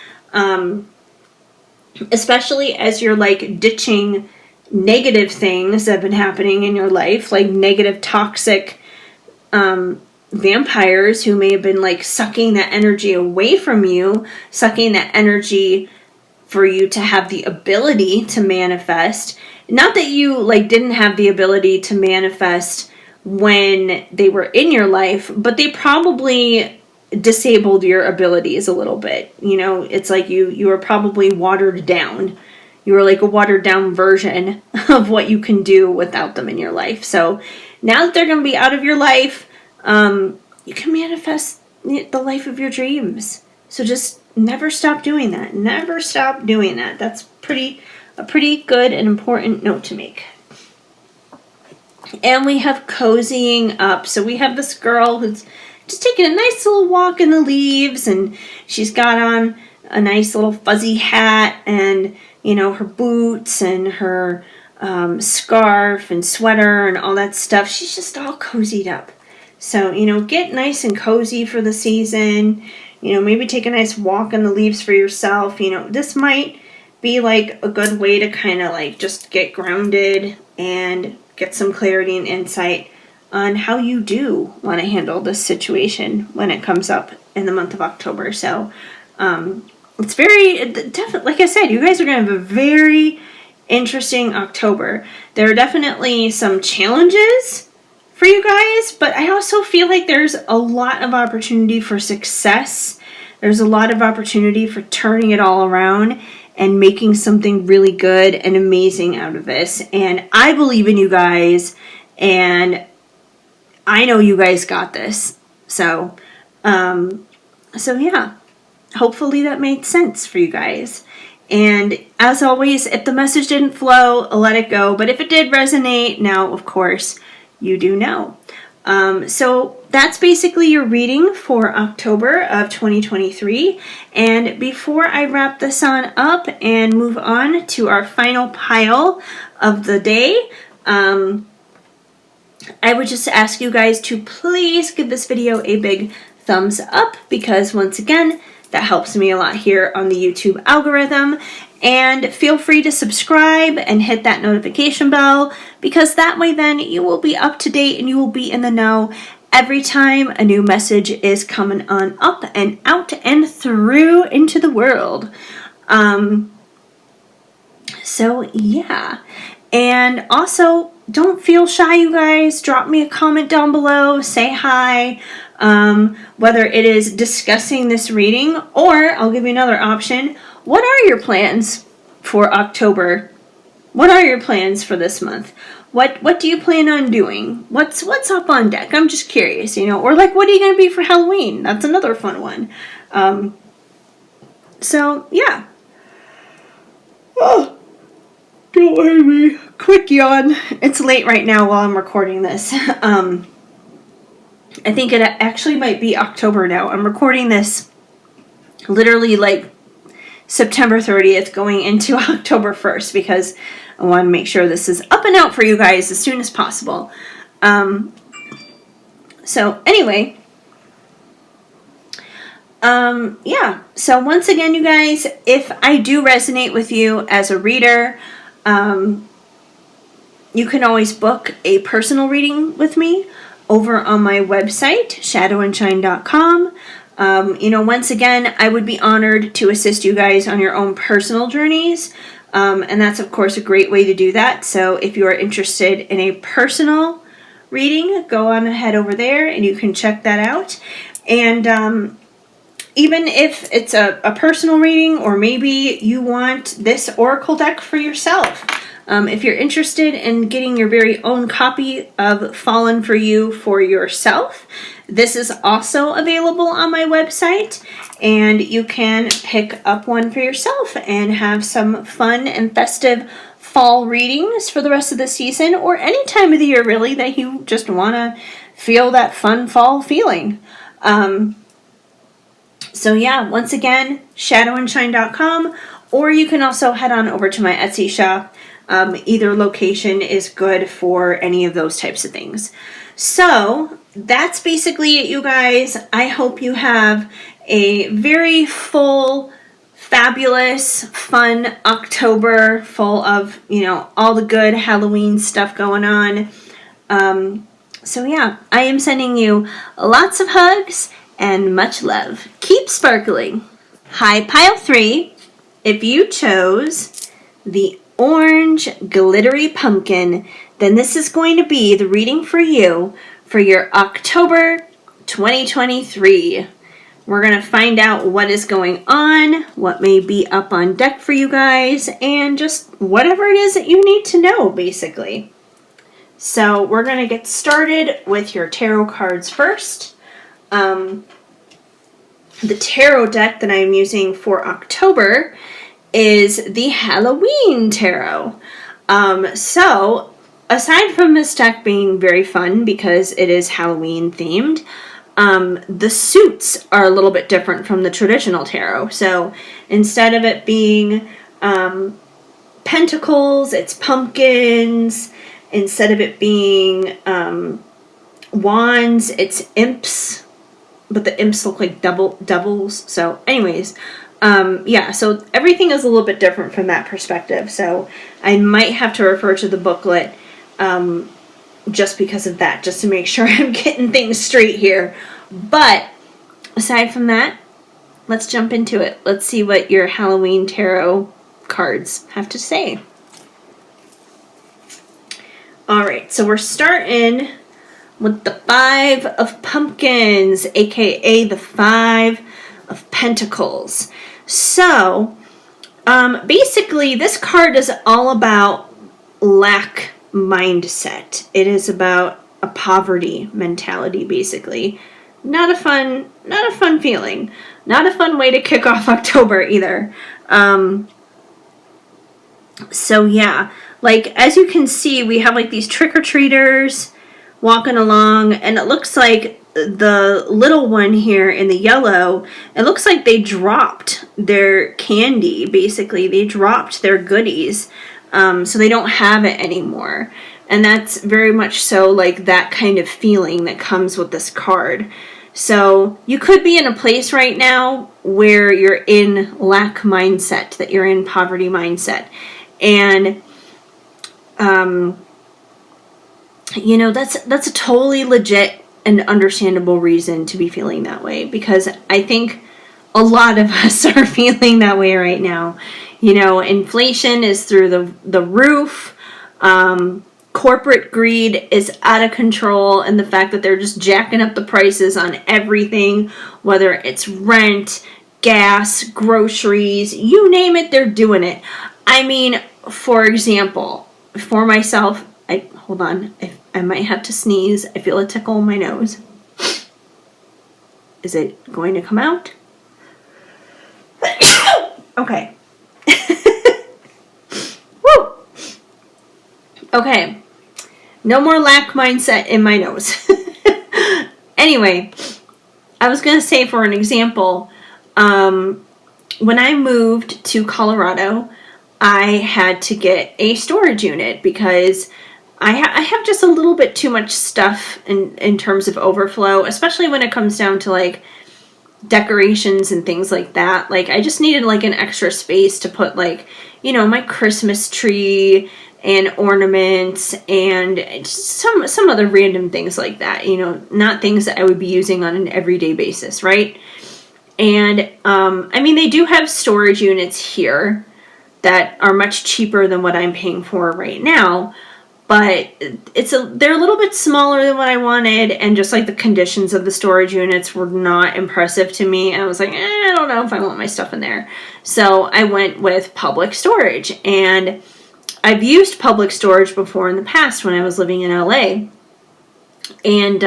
Especially as you're like ditching negative things that have been happening in your life, like negative, toxic vampires who may have been like sucking that energy away from you, sucking that energy for you to have the ability to manifest. Not that you like didn't have the ability to manifest when they were in your life, but they probably disabled your abilities a little bit. You know, it's like you were probably watered down. You were like a watered down version of what you can do without them in your life. So now that they're going to be out of your life, you can manifest the life of your dreams. So just never stop doing that. Never stop doing that. That's a pretty good and important note to make. And we have cozying up. So we have this girl who's just taking a nice little walk in the leaves, and she's got on a nice little fuzzy hat and, you know, her boots and her scarf and sweater and all that stuff. She's just all cozied up. So, you know, get nice and cozy for the season. You know, maybe take a nice walk in the leaves for yourself. You know, this might be like a good way to kind of like just get grounded and get some clarity and insight on how you do want to handle this situation when it comes up in the month of October. So it's very, definitely, like I said, you guys are going to have a very interesting October. There are definitely some challenges for you guys, but I also feel like there's a lot of opportunity for success. There's a lot of opportunity for turning it all around and making something really good and amazing out of this. And I believe in you guys, and I know you guys got this. So yeah, hopefully that made sense for you guys. And as always, if the message didn't flow, let it go. But if it did resonate, now, of course, you do know. So that's basically your reading for October of 2023. And before I wrap this on up and move on to our final pile of the day, I would just ask you guys to please give this video a big thumbs up, because once again, that helps me a lot here on the YouTube algorithm. And feel free to subscribe and hit that notification bell, because that way then you will be up to date and you will be in the know every time a new message is coming on up and out and through into the world. So yeah. And also, don't feel shy, you guys. Drop me a comment down below. Say hi. Whether it is discussing this reading, or I'll give you another option. What are your plans for October? What are your plans for this month? What do you plan on doing? What's up on deck? I'm just curious, you know. Or like, what are you going to be for Halloween? That's another fun one. So, yeah. Oh, Don't worry me. Quick yawn. It's late right now while I'm recording this. I think it actually might be October now. I'm recording this literally like September 30th going into October 1st because I want to make sure this is up and out for you guys as soon as possible. So anyway, yeah. So once again, you guys, if I do resonate with you as a reader, you can always book a personal reading with me over on my website, shadowandshine.com. Once again, I would be honored to assist you guys on your own personal journeys. And that's, of course, a great way to do that. So if you are interested in a personal reading, go on ahead over there and you can check that out. And even if it's a personal reading, or maybe you want this oracle deck for yourself, if you're interested in getting your very own copy of Fallen for You for yourself, this is also available on my website, and you can pick up one for yourself and have some fun and festive fall readings for the rest of the season, or any time of the year really that you just want to feel that fun fall feeling. So yeah, once again, shadowandshine.com, or you can also head on over to my Etsy shop. Either location is good for any of those types of things. So that's basically it, you guys. I hope you have a very full, fabulous, fun October full of, all the good Halloween stuff going on. So yeah, I am sending you lots of hugs and much love. Keep sparkling. Hi, Pile 3. If you chose the orange glittery pumpkin, then this is going to be the reading for you for your October 2023. We're going to find out what is going on, what may be up on deck for you guys, and just whatever it is that you need to know, basically. So we're going to get started with your tarot cards first. The tarot deck that I'm using for October is the Halloween tarot. So aside from this deck being very fun because it is Halloween themed, the suits are a little bit different from the traditional tarot. So instead of it being pentacles, it's pumpkins. Instead of it being wands, it's imps. But the imps look like devils. So anyways, yeah, so everything is a little bit different from that perspective. So I might have to refer to the booklet just because of that, just to make sure I'm getting things straight here. But aside from that, let's jump into it. Let's see what your Halloween tarot cards have to say. All right, so we're starting with the Five of Pumpkins, aka the Five of Pentacles. So, basically, this card is all about lack mindset. It is about a poverty mentality, basically. Not a fun feeling. Not a fun way to kick off October either. So yeah, like as you can see, we have like these trick-or-treaters walking along, and it looks like the little one here in the yellow, it looks like they dropped their candy, basically. They dropped their goodies, so they don't have it anymore. And that's very much so like that kind of feeling that comes with this card. So you could be in a place right now where you're in lack mindset, that you're in poverty mindset. And that's a totally legit and understandable reason to be feeling that way, because I think a lot of us are feeling that way right now. Inflation is through the roof. Corporate greed is out of control, and the fact that they're just jacking up the prices on everything, whether it's rent, gas, groceries, you name it, they're doing it. I mean, for example, for myself, hold on, I might have to sneeze. I feel a tickle in my nose. Is it going to come out? Okay. Woo! Okay, no more lack mindset in my nose. Anyway, I was going to say, for an example, when I moved to Colorado, I had to get a storage unit because I have just a little bit too much stuff in terms of overflow, especially when it comes down to like decorations and things like that. Like, I just needed like an extra space to put like, you know, my Christmas tree and ornaments and some other random things like that, you know, not things that I would be using on an everyday basis, right? And I mean, they do have storage units here that are much cheaper than what I'm paying for right now, but they're a little bit smaller than what I wanted, and just like the conditions of the storage units were not impressive to me. And I was like, I don't know if I want my stuff in there. So I went with public storage, and I've used public storage before in the past when I was living in LA, and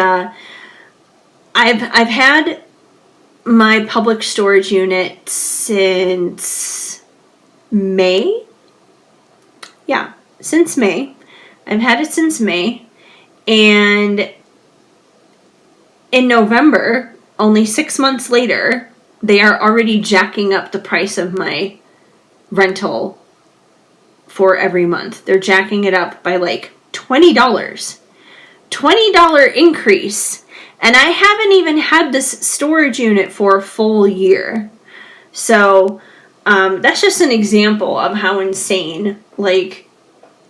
I've had my public storage unit since May. Yeah, since May. I've had it since May, and in November, only 6 months later, they are already jacking up the price of my rental for every month. They're jacking it up by like $20. $20 increase. And I haven't even had this storage unit for a full year. So that's just an example of how insane like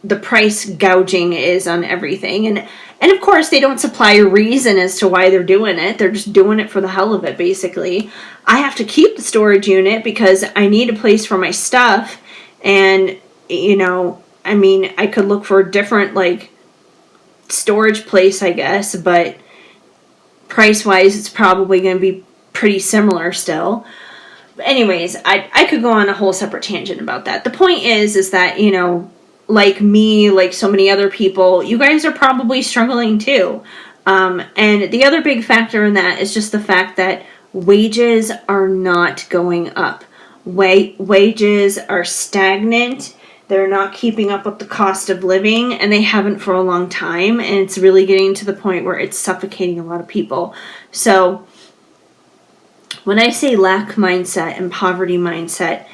the price gouging is on everything. And of course, they don't supply a reason as to why they're doing it. They're just doing it for the hell of it, basically. I have to keep the storage unit because I need a place for my stuff. And you know, I mean, I could look for a different, like, storage place, I guess, but price-wise, it's probably going to be pretty similar still. But anyways, I could go on a whole separate tangent about that. The point is that, you know, like me, like so many other people, you guys are probably struggling too. And the other big factor in that is just the fact that wages are not going up. Wages are stagnant. They're not keeping up with the cost of living, and they haven't for a long time, and it's really getting to the point where it's suffocating a lot of people. So when I say lack mindset and poverty mindset,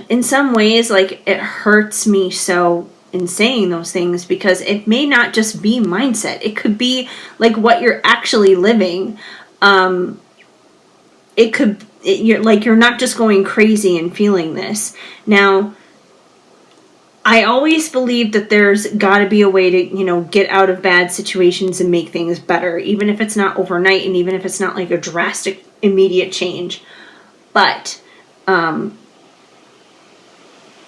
in some ways, like, it hurts me so in saying those things, because it may not just be mindset. It could be like what you're actually living. You're not just going crazy and feeling this. Now, I always believe that there's got to be a way to, you know, get out of bad situations and make things better, even if it's not overnight and even if it's not like a drastic, immediate change. But,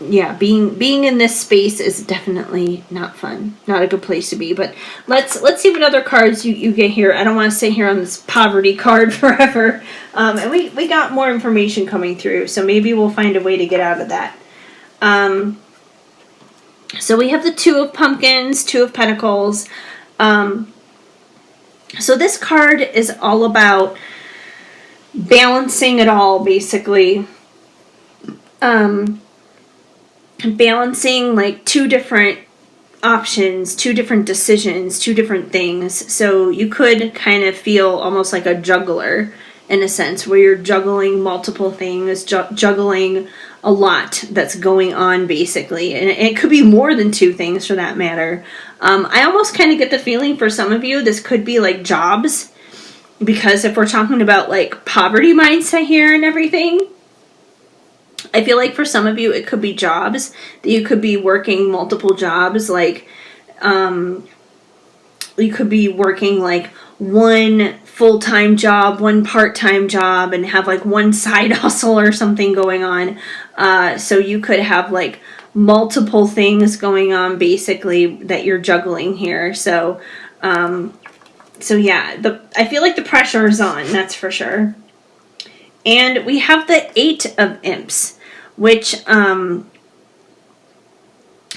yeah, being in this space is definitely not fun. Not a good place to be. But let's see what other cards you get here. I don't want to sit here on this poverty card forever. And we got more information coming through, so maybe we'll find a way to get out of that. So we have the Two of Pumpkins, Two of Pentacles. So this card is all about balancing it all, basically. Balancing like two different options, two different decisions, two different things. So you could kind of feel almost like a juggler in a sense, where you're juggling multiple things, juggling a lot that's going on, basically. And it could be more than two things for that matter. I almost kind of get the feeling for some of you, this could be like jobs, because if we're talking about like poverty mindset here and everything, I feel like for some of you, it could be jobs, that you could be working multiple jobs. Like, you could be working like one full-time job, one part-time job, and have like one side hustle or something going on. So you could have like multiple things going on, basically, that you're juggling here. So yeah, I feel like the pressure is on, that's for sure. And we have the Eight of Imps, which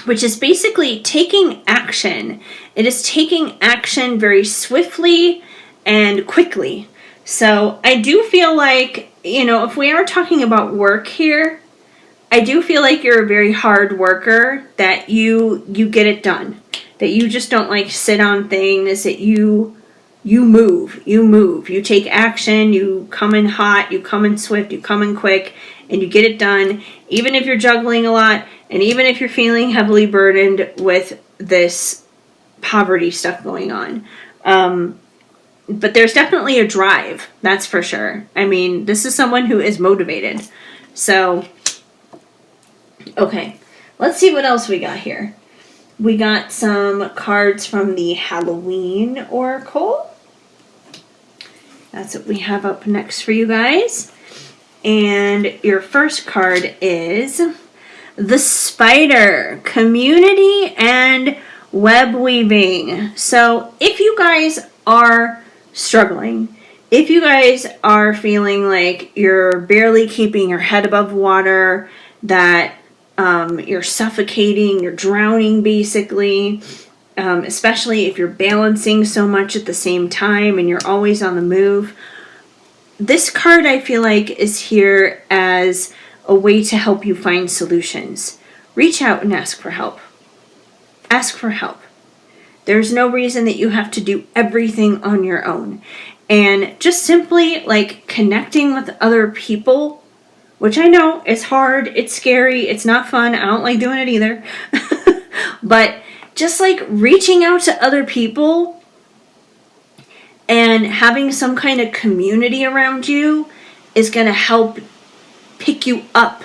is basically taking action. It is taking action very swiftly and quickly. So I do feel like, you know, if we are talking about work here, I do feel like you're a very hard worker, that you get it done, that you just don't like sit on things, that you move, you take action, you come in hot, you come in swift, you come in quick, and you get it done, even if you're juggling a lot, and even if you're feeling heavily burdened with this poverty stuff going on. But there's definitely a drive, that's for sure. I mean, this is someone who is motivated. So, okay, let's see what else we got here. We got some cards from the Halloween Oracle. That's what we have up next for you guys. And your first card is the Spider, Community and Web Weaving. So if you guys are struggling, if you guys are feeling like you're barely keeping your head above water, that you're suffocating, you're drowning basically, especially if you're balancing so much at the same time and you're always on the move, this card I feel like is here as a way to help you find solutions. Reach out and ask for help. Ask for help. There's no reason that you have to do everything on your own. And just simply like connecting with other people, which I know is hard, it's scary, it's not fun, I don't like doing it either. But just like reaching out to other people and having some kind of community around you is going to help pick you up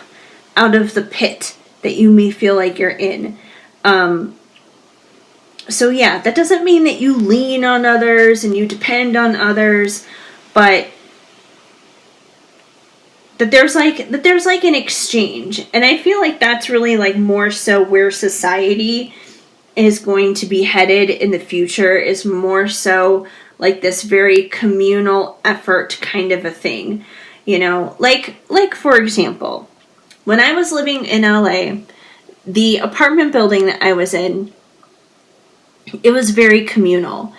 out of the pit that you may feel like you're in. So yeah, that doesn't mean that you lean on others and you depend on others, but that there's like an exchange. And I feel like that's really like more so where society is going to be headed in the future, is more so like this very communal effort kind of a thing. You know, like for example, when I was living in LA, the apartment building that I was in, it was very communal.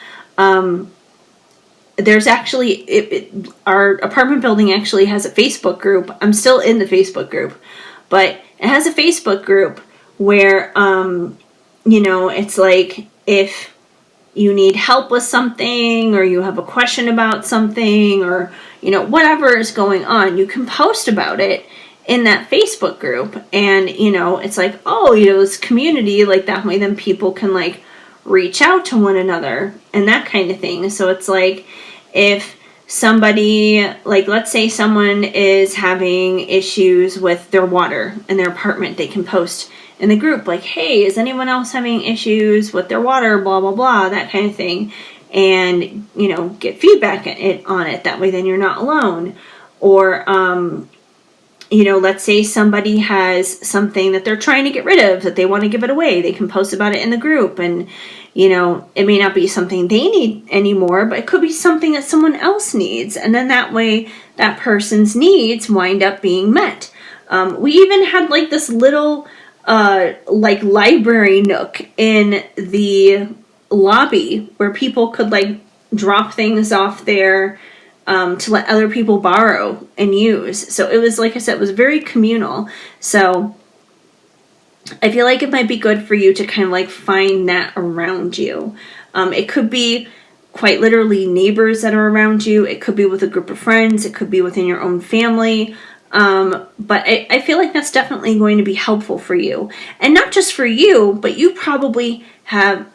There's actually, our apartment building actually has a Facebook group. I'm still in the Facebook group, but it has a Facebook group where, you know, it's like if you need help with something or you have a question about something or, you know, whatever is going on, you can post about it in that Facebook group. And, you know, it's like, oh, you know, this community, like that way then people can like reach out to one another and that kind of thing. So it's like if somebody, like let's say someone is having issues with their water in their apartment, they can post in the group like, hey, is anyone else having issues with their water, blah, blah, blah, that kind of thing. And, you know, get feedback on it. That way then you're not alone. Or, you know, let's say somebody has something that they're trying to get rid of, that they want to give it away. They can post about it in the group. And, you know, it may not be something they need anymore, but it could be something that someone else needs. And then that way that person's needs wind up being met. We even had like this little like library nook in the lobby where people could like drop things off there to let other people borrow and use. So it was, like I said, it was very communal. So I feel like it might be good for you to kind of like find that around you. It could be quite literally neighbors that are around you. It could be with a group of friends. It could be within your own family. But I feel like that's definitely going to be helpful for you. And not just for you, but you probably have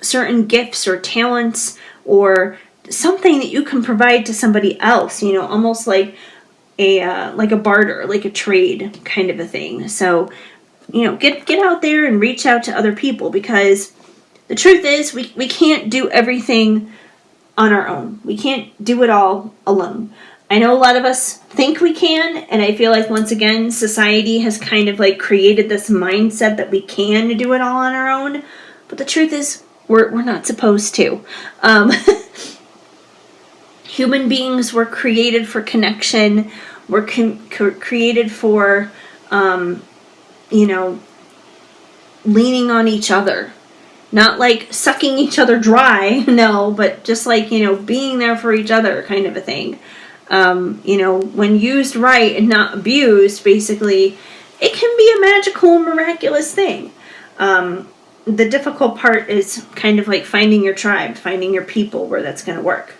certain gifts or talents or something that you can provide to somebody else, you know, almost like a barter, like a trade kind of a thing. So, you know, get out there and reach out to other people, because the truth is we can't do everything on our own. We can't do it all alone. I know a lot of us think we can, and I feel like once again society has kind of like created this mindset that we can do it all on our own, but the truth is we're not supposed to. Human beings were created for connection. We're created for, you know, leaning on each other. Not like sucking each other dry, no, but just like, you know, being there for each other kind of a thing. You know, when used right and not abused, basically, it can be a magical, miraculous thing. The difficult part is kind of like finding your tribe, finding your people where that's going to work.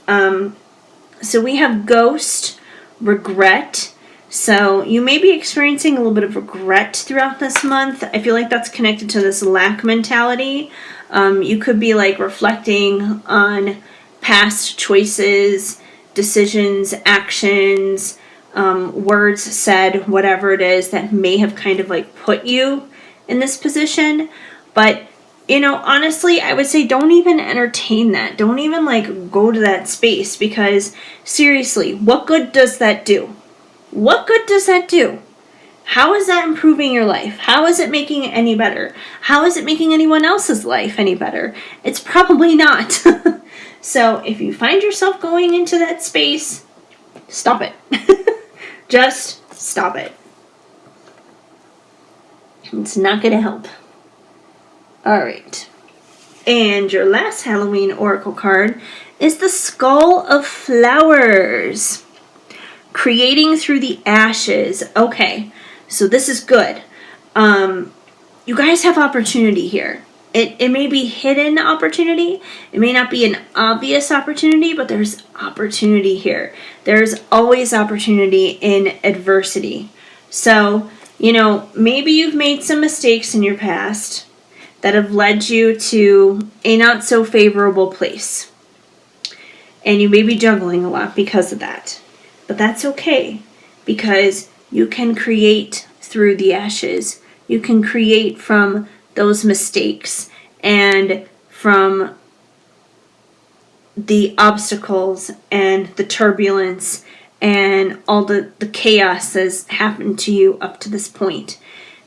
So we have ghost, regret. So you may be experiencing a little bit of regret throughout this month. I feel like that's connected to this lack mentality. You could be like reflecting on past choices, decisions, actions, words said, whatever it is that may have kind of like put you in this position. But, honestly, I would say don't even entertain that. Don't even like go to that space, because seriously, what good does that do? What good does that do? How is that improving your life? How is it making it any better? How is it making anyone else's life any better? It's probably not. So if you find yourself going into that space, stop it. Just stop it. It's not going to help. All right. And your last Halloween oracle card is the Skull of Flowers. Creating through the ashes. Okay, so this is good. You guys have opportunity here. It may be hidden opportunity. It may not be an obvious opportunity, but there's opportunity here. There's always opportunity in adversity. So, maybe you've made some mistakes in your past that have led you to a not so favorable place. And you may be juggling a lot because of that. But that's okay, because you can create through the ashes. You can create from those mistakes and from the obstacles and the turbulence and all the chaos that's happened to you up to this point.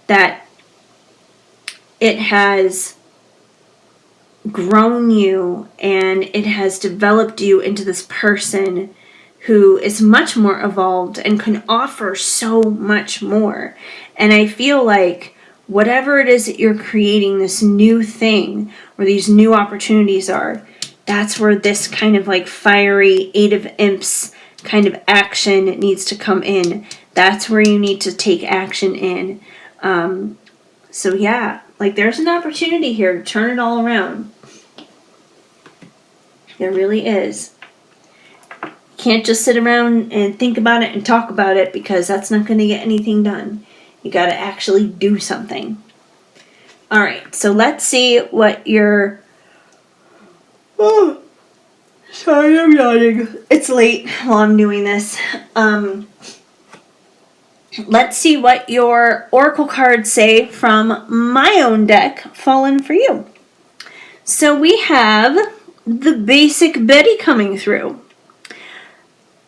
That it has grown you and it has developed you into this person who is much more evolved and can offer so much more. And I feel like whatever it is that you're creating, this new thing, or these new opportunities are, that's where this kind of like fiery Eight of Imps kind of action needs to come in. That's where you need to take action in. So yeah, like there's an opportunity here to turn it all around. There really is. Can't just sit around and think about it and talk about it, because that's not going to get anything done. You got to actually do something. All right, so let's see what your... Oh, sorry, I'm yawning. It's late while I'm doing this. Let's see what your oracle cards say from my own deck fallen for you. So we have the basic Betty coming through.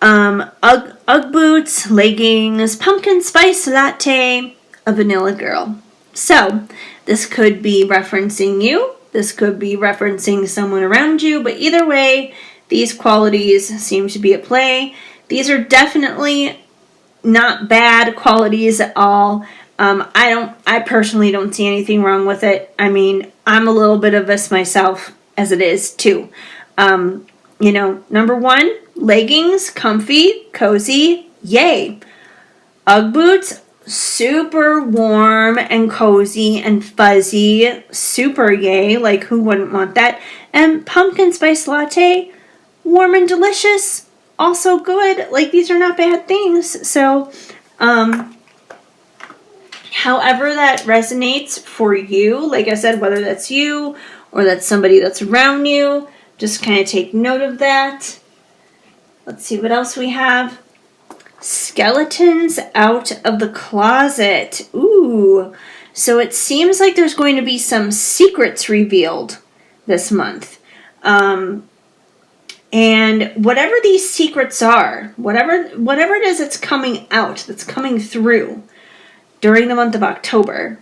Ugg boots, leggings, pumpkin spice latte, a vanilla girl. So, this could be referencing you. This could be referencing someone around you. But either way, these qualities seem to be at play. These are definitely not bad qualities at all. I personally don't see anything wrong with it. I mean, I'm a little bit of this myself, as it is, too. Number one, leggings, comfy, cozy, yay. Ugg boots, super warm and cozy and fuzzy, super yay, like who wouldn't want that? And pumpkin spice latte, warm and delicious, also good. Like, these are not bad things. So, however that resonates for you, like I said, whether that's you or that's somebody that's around you, just kind of take note of that. Let's see what else we have. Skeletons out of the closet. Ooh. So it seems like there's going to be some secrets revealed this month. And whatever these secrets are, whatever it is that's coming out, that's coming through during the month of October,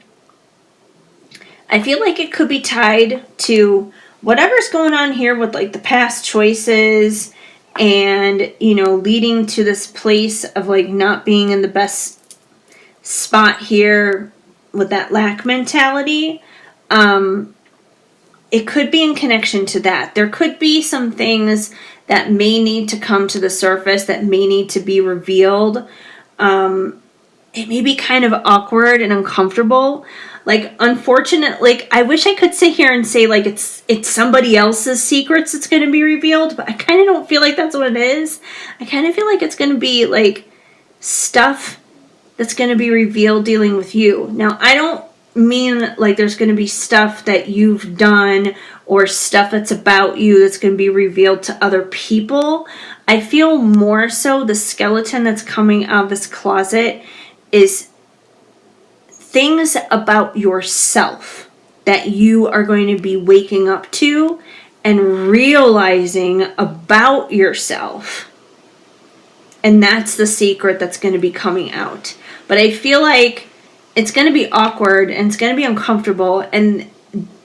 I feel like it could be tied to whatever's going on here with like the past choices and, leading to this place of like not being in the best spot here with that lack mentality. It could be in connection to that. There could be some things that may need to come to the surface, that may need to be revealed. it may be kind of awkward and uncomfortable. Like, unfortunately, like, I wish I could sit here and say, like, it's somebody else's secrets that's going to be revealed, but I kind of don't feel like that's what it is. I kind of feel like it's going to be, like, stuff that's going to be revealed dealing with you. Now, I don't mean, like, there's going to be stuff that you've done or stuff that's about you that's going to be revealed to other people. I feel more so the skeleton that's coming out of this closet is things about yourself that you are going to be waking up to and realizing about yourself. And that's the secret that's going to be coming out. But I feel like it's going to be awkward and it's going to be uncomfortable, and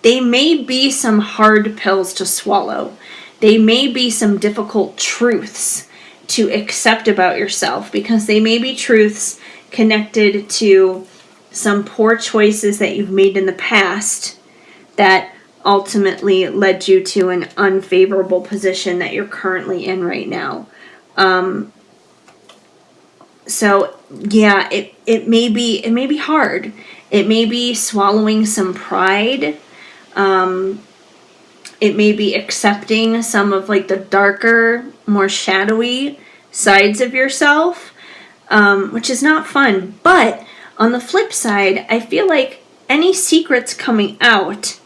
they may be some hard pills to swallow. They may be some difficult truths to accept about yourself, because they may be truths connected to some poor choices that you've made in the past that ultimately led you to an unfavorable position that you're currently in right now. So yeah, it may be hard. It may be swallowing some pride. It may be accepting some of, like, the darker, more shadowy sides of yourself, which is not fun. But on the flip side, I feel like any secrets coming out,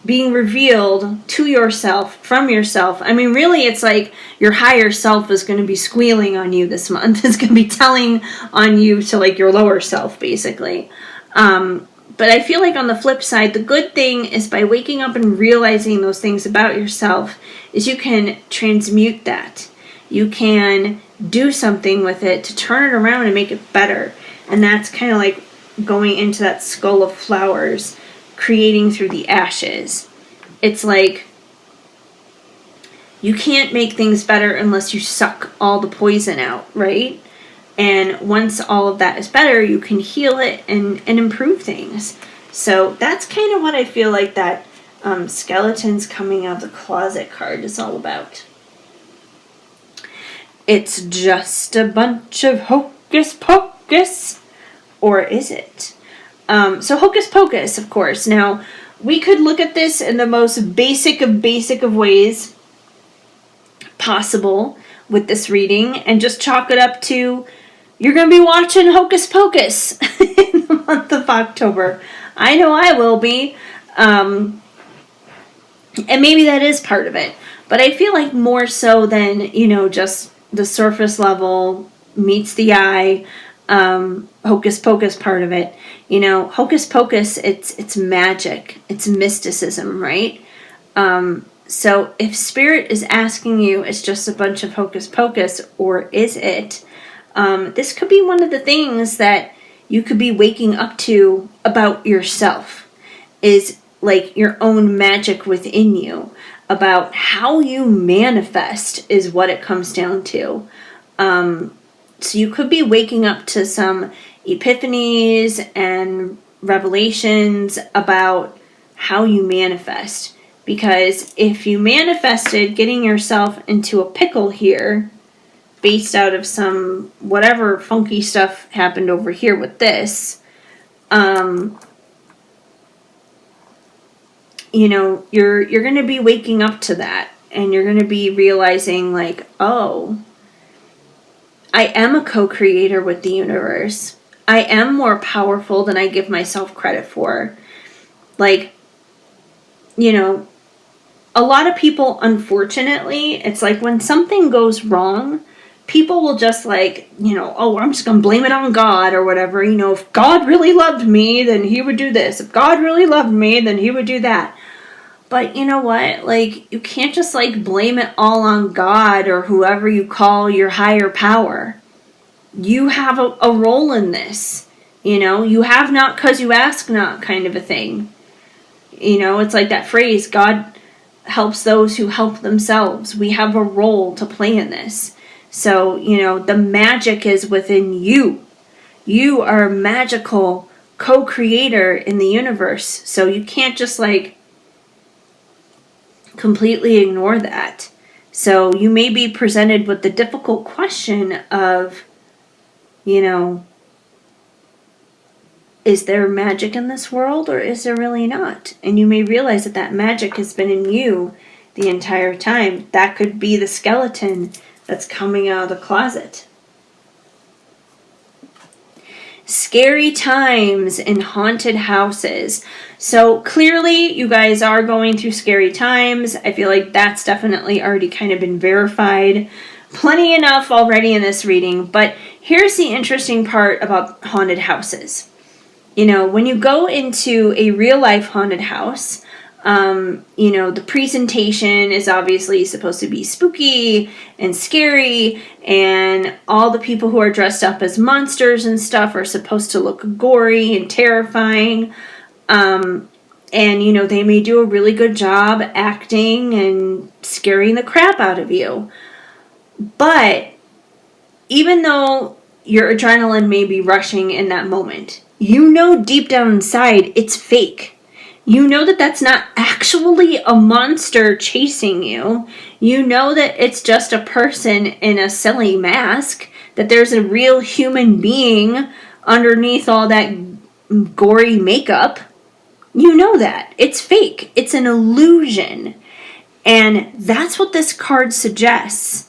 being revealed to yourself, from yourself, I mean, really, it's like your higher self is going to be squealing on you this month. It's going to be telling on you to, like, your lower self, basically. But I feel like on the flip side, the good thing is by waking up and realizing those things about yourself is you can transmute that. You can do something with it to turn it around and make it better. And that's kind of like going into that skull of flowers, creating through the ashes. It's like you can't make things better unless you suck all the poison out, right? And once all of that is better, you can heal it and improve things. So that's kind of what I feel like that skeletons coming out of the closet card is all about. It's just a bunch of hocus pocus. Or is it? So hocus pocus, of course. Now, we could look at this in the most basic of ways possible with this reading and just chalk it up to, you're going to be watching Hocus Pocus in the month of October. I know I will be. And maybe that is part of it. But I feel like more so than, just the surface level meets the eye, Hocus Pocus part of it. Hocus Pocus, it's magic. It's mysticism, right? So if Spirit is asking you, it's just a bunch of Hocus Pocus, or is it? This could be one of the things that you could be waking up to about yourself, is like your own magic within you, about how you manifest is what it comes down to. So you could be waking up to some epiphanies and revelations about how you manifest. Because if you manifested getting yourself into a pickle here, based out of some whatever funky stuff happened over here with this, you're going to be waking up to that, and you're going to be realizing, like, oh, I am a co-creator with the universe. I am more powerful than I give myself credit for. Like, a lot of people, unfortunately, it's like when something goes wrong, people will just oh, I'm just going to blame it on God or whatever. If God really loved me, then he would do this. If God really loved me, then he would do that. But you know what? Like, you can't just blame it all on God or whoever you call your higher power. You have a role in this. You have not because you ask not, kind of a thing. It's like that phrase, God helps those who help themselves. We have a role to play in this. So, the magic is within you. You are a magical co-creator in the universe. So you can't just completely ignore that. So you may be presented with the difficult question of, is there magic in this world or is there really not? And you may realize that that magic has been in you the entire time. That could be the skeleton that's coming out of the closet. Scary times in haunted houses. So clearly you guys are going through scary times. I feel like that's definitely already kind of been verified. Plenty enough already in this reading, but here's the interesting part about haunted houses. You know, when you go into a real life haunted house, you know, the presentation is obviously supposed to be spooky and scary, and all the people who are dressed up as monsters and stuff are supposed to look gory and terrifying. And, you know, they may do a really good job acting and scaring the crap out of you. But even though your adrenaline may be rushing in that moment, you know deep down inside it's fake. You know that that's not actually a monster chasing you. You know that it's just a person in a silly mask, that there's a real human being underneath all that gory makeup. You know that. It's fake. It's an illusion. And that's what this card suggests.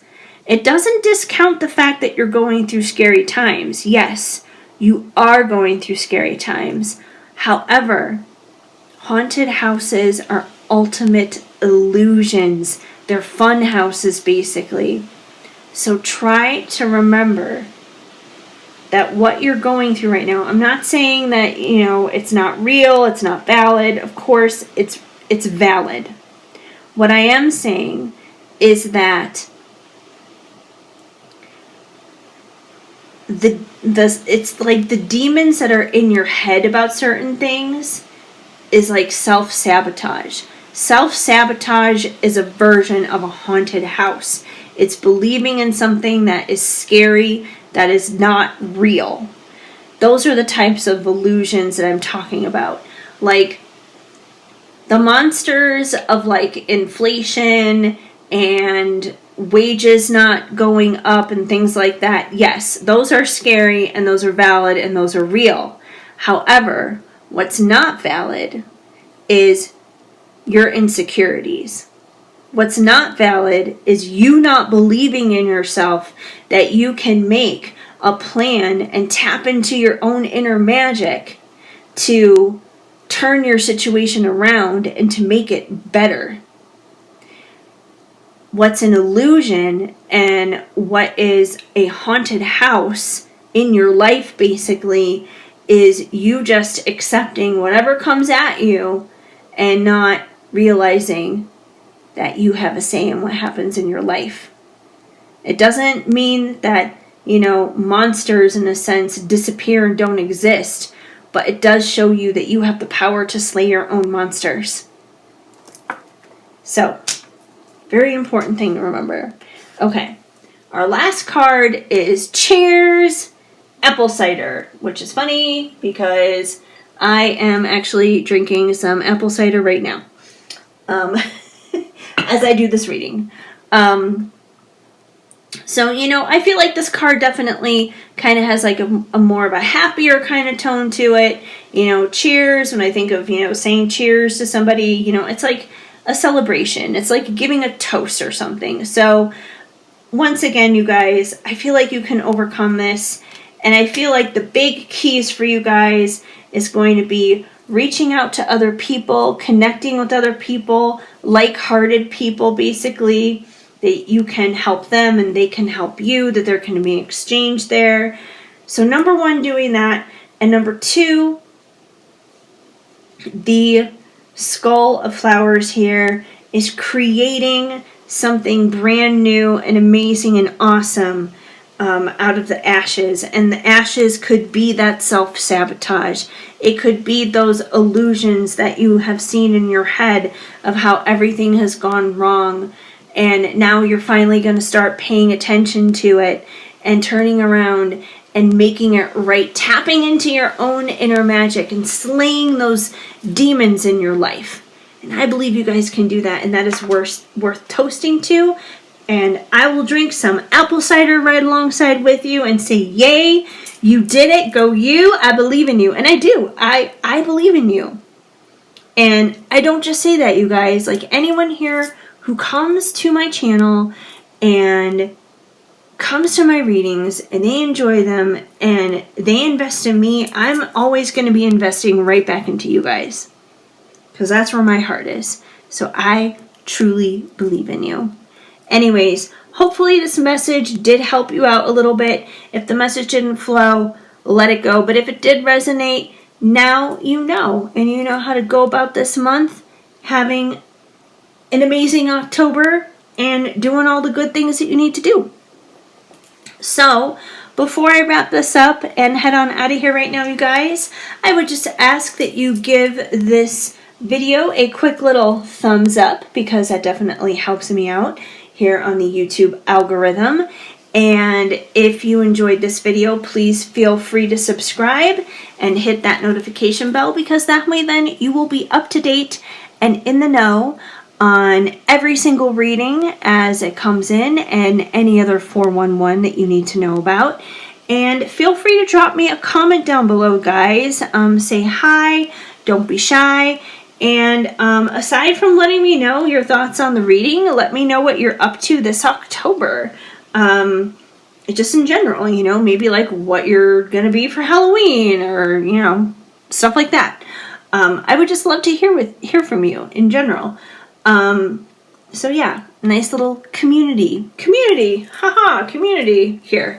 It doesn't discount the fact that you're going through scary times. Yes, you are going through scary times. However, haunted houses are ultimate illusions. They're fun houses, basically. So try to remember that what you're going through right now, I'm not saying that, you know, it's not real, it's not valid. Of course, it's valid. What I am saying is that it's like the demons that are in your head about certain things is like self-sabotage. Self-sabotage is a version of a haunted house. It's believing in something that is scary, that is not real. Those are the types of illusions that I'm talking about. Like the monsters of like inflation and wages not going up and things like that. Yes, those are scary and those are valid and those are real. However, what's not valid is your insecurities. What's not valid is you not believing in yourself that you can make a plan and tap into your own inner magic to turn your situation around and to make it better. What's an illusion and what is a haunted house in your life basically is you just accepting whatever comes at you and not realizing that you have a say in what happens in your life. It doesn't mean that, you know, monsters in a sense disappear and don't exist, but it does show you that you have the power to slay your own monsters. So, very important thing to remember. Okay, our last card is Cheers Apple Cider, which is funny because I am actually drinking some apple cider right now as I do this reading. So, you know, I feel like this card definitely kind of has like a more of a happier kind of tone to it. You know, cheers, when I think of, you know, saying cheers to somebody, you know, it's like a celebration. It's like giving a toast or something. So once again, you guys, I feel like you can overcome this. And I feel like the big keys for you guys is going to be reaching out to other people, connecting with other people, like-hearted people, basically, that you can help them and they can help you, that there can be an exchange there. So number one, doing that. And number two, the skull of flowers here is creating something brand new and amazing and awesome out of the ashes. And the ashes could be that self-sabotage. It could be those illusions that you have seen in your head of how everything has gone wrong. And now you're finally going to start paying attention to it and turning around and making it right, tapping into your own inner magic and slaying those demons in your life. And I believe you guys can do that, and that is worth toasting to and I will drink some apple cider right alongside with you and say, yay, you did it, go you, I believe in you. And I do, I believe in you. And I don't just say that, you guys. Like, anyone here who comes to my channel and comes to my readings and they enjoy them and they invest in me, I'm always going to be investing right back into you guys, because that's where my heart is. So I truly believe in you. Anyways, hopefully this message did help you out a little bit. If the message didn't flow, let it go. But if it did resonate, now you know, and you know how to go about this month having an amazing October and doing all the good things that you need to do. So, before I wrap this up and head on out of here right now, you guys, I would just ask that you give this video a quick little thumbs up, because that definitely helps me out here on the YouTube algorithm. And if you enjoyed this video, please feel free to subscribe and hit that notification bell, because that way then you will be up to date and in the know on every single reading as it comes in, and any other 411 that you need to know about. And feel free to drop me a comment down below, guys. Say hi, don't be shy. And aside from letting me know your thoughts on the reading, let me know what you're up to this October. Just in general, you know, maybe like what you're gonna be for Halloween, or, you know, stuff like that. I would just love to hear from you in general. So yeah, nice little community here.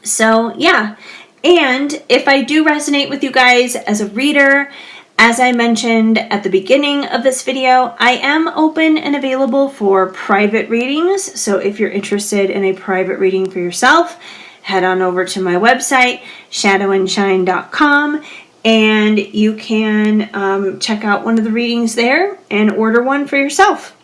So yeah, and if I do resonate with you guys as a reader, as I mentioned at the beginning of this video, I am open and available for private readings. So if you're interested in a private reading for yourself, head on over to my website, shadowandshine.com, and you can check out one of the readings there and order one for yourself.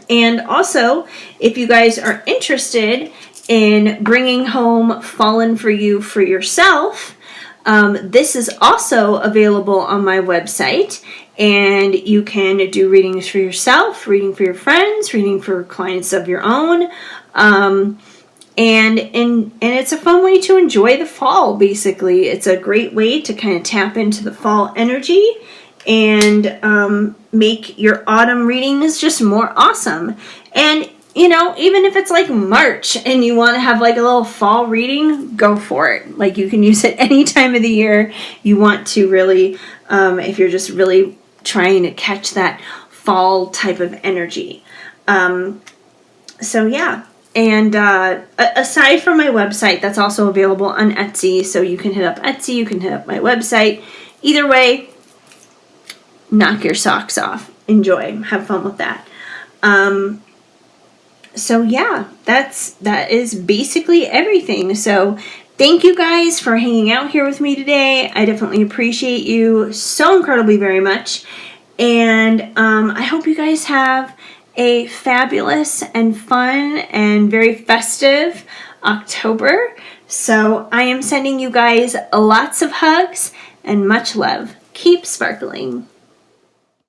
And also, if you guys are interested in bringing home Fallen for You for yourself, this is also available on my website, and you can do readings for yourself, reading for your friends, reading for clients of your own. And it's a fun way to enjoy the fall, basically. It's a great way to kind of tap into the fall energy and make your autumn readings just more awesome. And, you know, even if it's like March and you want to have like a little fall reading, go for it. Like, you can use it any time of the year you want to, really, if you're just really trying to catch that fall type of energy. So yeah. And aside from my website, that's also available on Etsy. So you can hit up Etsy, you can hit up my website. Either way, knock your socks off. Enjoy. Have fun with that. So yeah, that is basically everything. So thank you guys for hanging out here with me today. I definitely appreciate you so incredibly very much. And I hope you guys have a fabulous and fun and very festive October. So I am sending you guys lots of hugs and much love. Keep sparkling.